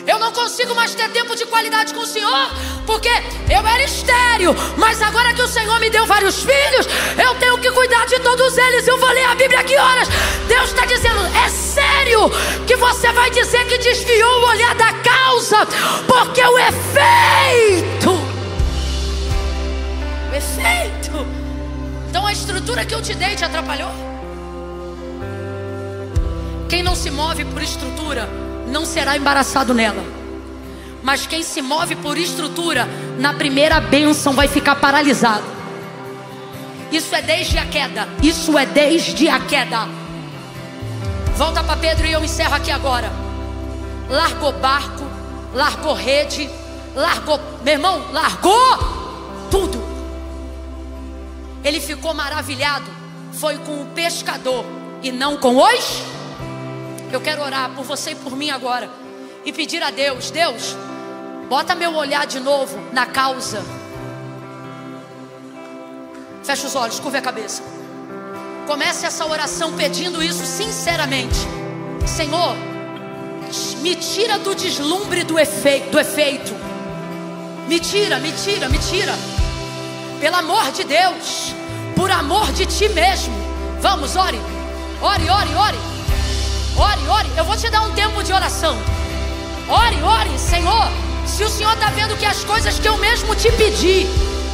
Eu não consigo mais ter tempo de qualidade com o Senhor, porque eu era estéril, mas agora que o Senhor me deu vários filhos, eu tenho que cuidar de todos eles. Eu vou ler a Bíblia aqui horas. Deus está dizendo: é sério que você vai dizer que desviou o olhar da causa, porque o efeito. Então a estrutura que eu te dei te atrapalhou? Quem não se move por estrutura não será embaraçado nela. Mas quem se move por estrutura, na primeira bênção vai ficar paralisado. Isso é desde a queda. Isso é desde a queda. Volta para Pedro e eu encerro aqui agora. Largou barco, largou rede, largou, meu irmão, largou tudo. Ele ficou maravilhado. Foi com o pescador e não com os. Eu quero orar por você e por mim agora e pedir a Deus: Deus, bota meu olhar de novo na causa. Fecha os olhos, curva a cabeça. Comece essa oração pedindo isso sinceramente. Senhor, me tira do deslumbre do efeito. Me tira. Pelo amor de Deus, por amor de ti mesmo. Vamos, ore. Ore. Eu vou te dar um tempo de oração. Ore, Senhor. Se o Senhor está vendo que as coisas que eu mesmo te pedi,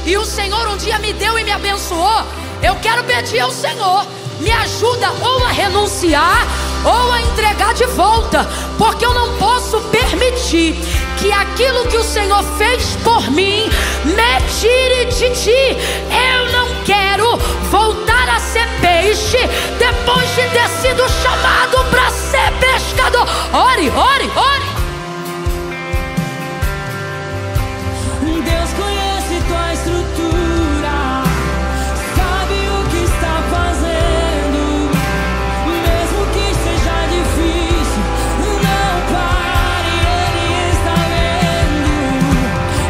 e o Senhor um dia me deu e me abençoou, eu quero pedir ao Senhor: me ajuda ou a renunciar ou a entregar de volta, porque eu não posso permitir que aquilo que o Senhor fez por mim me tire de ti. Eu não quero voltar a ser peixe depois de ter sido chamado para ser pescador. Ore. Deus conhece tua estrutura, sabe o que está fazendo. Mesmo que seja difícil, não pare, Ele está vendo.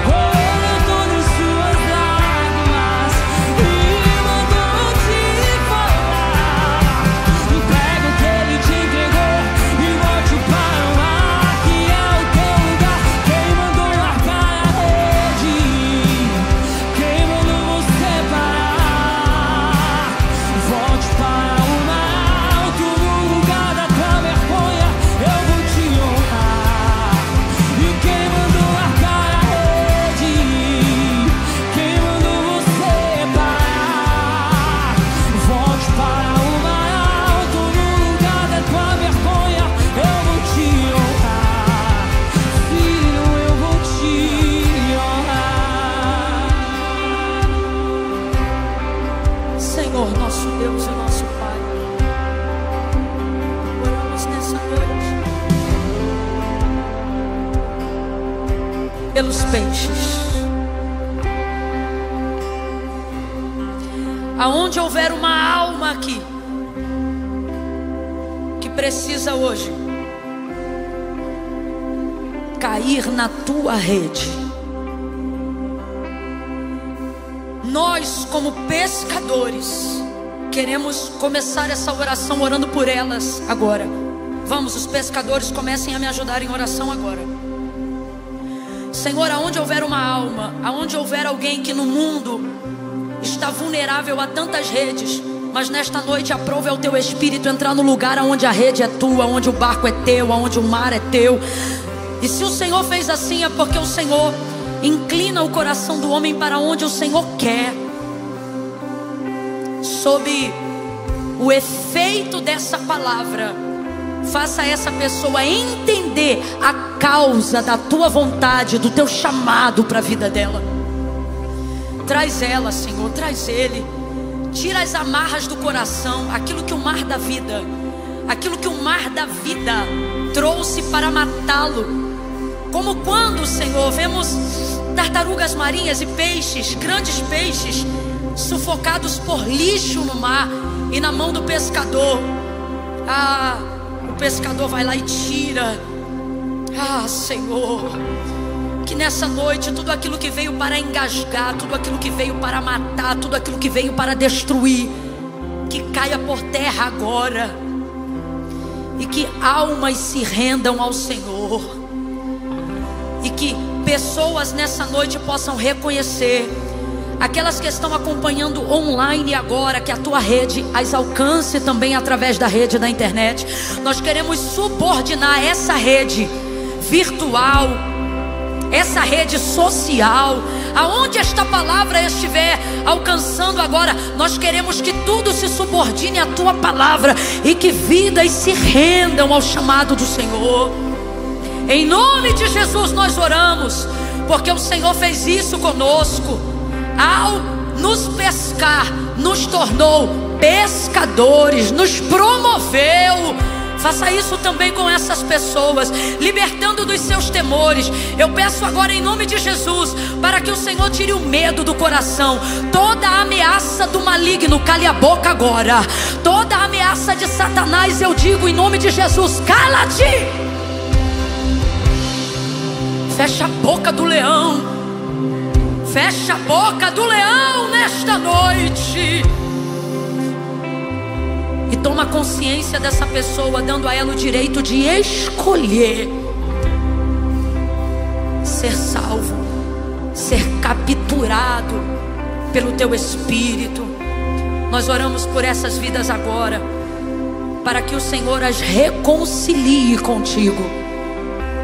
Olha todas suas lágrimas e mandou te falar. Pega o que Ele te entregou e volte para o mar que pelos peixes. Aonde houver uma alma aqui que precisa hoje cair na tua rede, nós, como pescadores, queremos começar essa oração orando por elas agora. Vamos, os pescadores, comecem a me ajudar em oração agora. Senhor, aonde houver uma alma, aonde houver alguém que no mundo está vulnerável a tantas redes, mas nesta noite aprove ao teu Espírito entrar no lugar onde a rede é tua, onde o barco é teu, onde o mar é teu. E se o Senhor fez assim, é porque o Senhor inclina o coração do homem para onde o Senhor quer. Sob o efeito dessa palavra, faça essa pessoa entender a causa da tua vontade, do teu chamado para a vida dela. Traz ela, Senhor, traz ele. Tira as amarras do coração, aquilo que o mar da vida trouxe para matá-lo. Como quando, Senhor, vemos tartarugas marinhas e peixes, grandes peixes, sufocados por lixo no mar e na mão do pescador. O pescador vai lá e tira. Senhor, que nessa noite tudo aquilo que veio para engasgar, tudo aquilo que veio para matar, tudo aquilo que veio para destruir, que caia por terra agora, e que almas se rendam ao Senhor, e que pessoas nessa noite possam reconhecer, aquelas que estão acompanhando online agora, que a tua rede as alcance também através da rede da internet. Nós queremos subordinar essa rede virtual, essa rede social, aonde esta palavra estiver alcançando agora, nós queremos que tudo se subordine à tua palavra e que vidas se rendam ao chamado do Senhor. Em nome de Jesus nós oramos, porque o Senhor fez isso conosco. Ao nos pescar, nos tornou pescadores, nos promoveu. Faça isso também com essas pessoas, libertando dos seus temores. Eu peço agora em nome de Jesus, para que o Senhor tire o medo do coração. Toda a ameaça do maligno, cale a boca agora. Toda a ameaça de Satanás, eu digo em nome de Jesus, cala-te. Fecha a boca do leão. Fecha a boca do leão nesta noite. E toma consciência dessa pessoa, dando a ela o direito de escolher ser salvo, ser capturado pelo teu Espírito. Nós oramos por essas vidas agora, para que o Senhor as reconcilie contigo,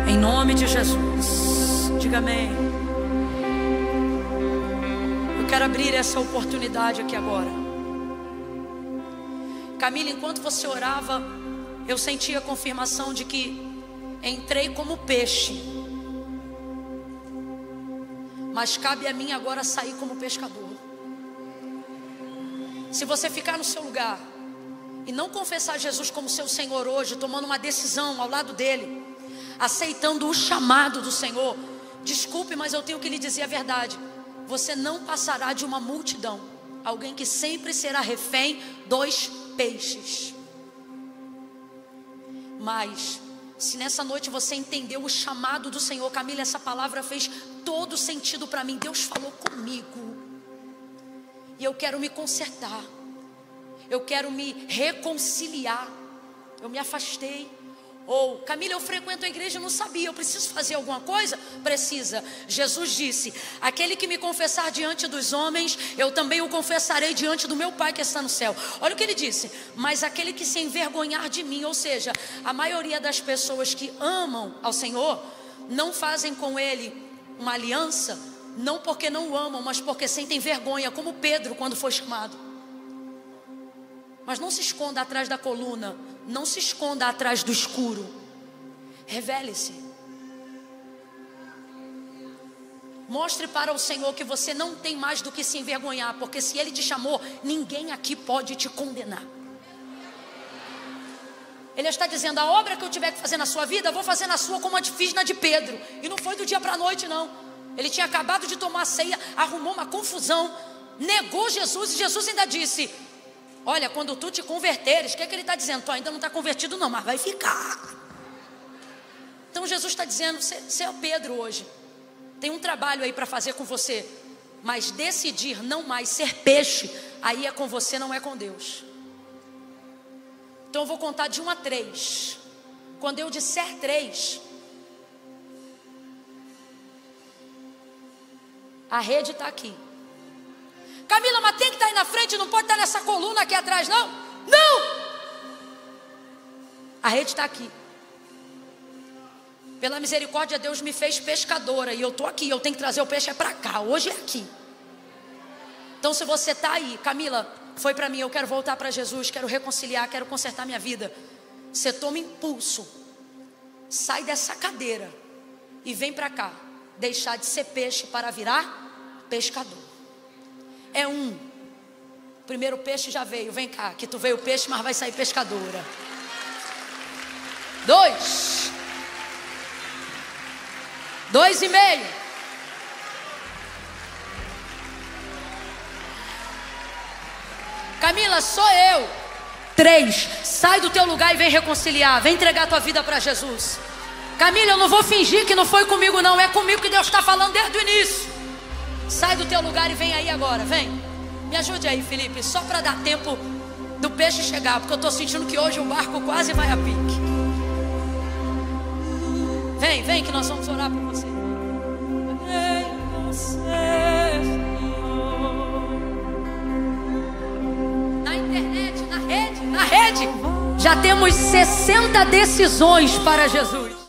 em nome de Jesus. Diga amém. Eu quero abrir essa oportunidade aqui agora. Camila, enquanto você orava, eu senti a confirmação de que entrei como peixe, mas cabe a mim agora sair como pescador. Se você ficar no seu lugar e não confessar Jesus como seu Senhor hoje, tomando uma decisão ao lado dele, aceitando o chamado do Senhor, desculpe, mas eu tenho que lhe dizer a verdade: você não passará de uma multidão, alguém que sempre será refém dos peixes. Mas se nessa noite você entendeu o chamado do Senhor, Camila, essa palavra fez todo sentido para mim. Deus falou comigo e eu quero me consertar, eu quero me reconciliar. Eu me afastei. Ou, Camila, eu frequento a igreja e não sabia, eu preciso fazer alguma coisa? Precisa. Jesus disse: aquele que me confessar diante dos homens, eu também o confessarei diante do meu Pai que está no céu. Olha o que ele disse: mas aquele que se envergonhar de mim. Ou seja, a maioria das pessoas que amam ao Senhor não fazem com Ele uma aliança, não porque não o amam, mas porque sentem vergonha, como Pedro quando foi chamado. Mas não se esconda atrás da coluna, não se esconda atrás do escuro. Revele-se. Mostre para o Senhor que você não tem mais do que se envergonhar, porque se Ele te chamou, ninguém aqui pode te condenar. Ele está dizendo: a obra que eu tiver que fazer na sua vida, eu vou fazer na sua como eu fiz na de Pedro. E não foi do dia para a noite não. Ele tinha acabado de tomar a ceia, arrumou uma confusão, negou Jesus, e Jesus ainda disse: olha, quando tu te converteres, o que é que ele está dizendo? Tu ainda não está convertido não, mas vai ficar. Então Jesus está dizendo: você é o Pedro hoje, tem um trabalho aí para fazer com você, mas decidir não mais ser peixe, aí é com você, não é com Deus. Então eu vou contar de 1 a 3. Quando eu disser 3, a rede está aqui. Camila, mas tem que estar aí na frente, não pode estar nessa coluna aqui atrás, não? Não! A rede está aqui. Pela misericórdia, Deus me fez pescadora, e eu estou aqui, eu tenho que trazer o peixe para cá, hoje é aqui. Então se você está aí, Camila, foi para mim, eu quero voltar para Jesus, quero reconciliar, quero consertar minha vida. Você toma impulso, sai dessa cadeira e vem para cá, deixar de ser peixe para virar pescador. É um. O primeiro peixe já veio, vem cá, que tu veio peixe, mas vai sair pescadora. 2. 2,5. Camila, sou eu. 3, sai do teu lugar e vem reconciliar, vem entregar tua vida para Jesus. Camila, eu não vou fingir que não foi comigo não, é comigo que Deus está falando desde o início. Sai do teu lugar e vem aí agora, vem. Me ajude aí, Felipe, só para dar tempo do peixe chegar, porque eu estou sentindo que hoje o barco quase vai a pique. Vem que nós vamos orar por você. Na internet, na rede, já temos 60 decisões para Jesus.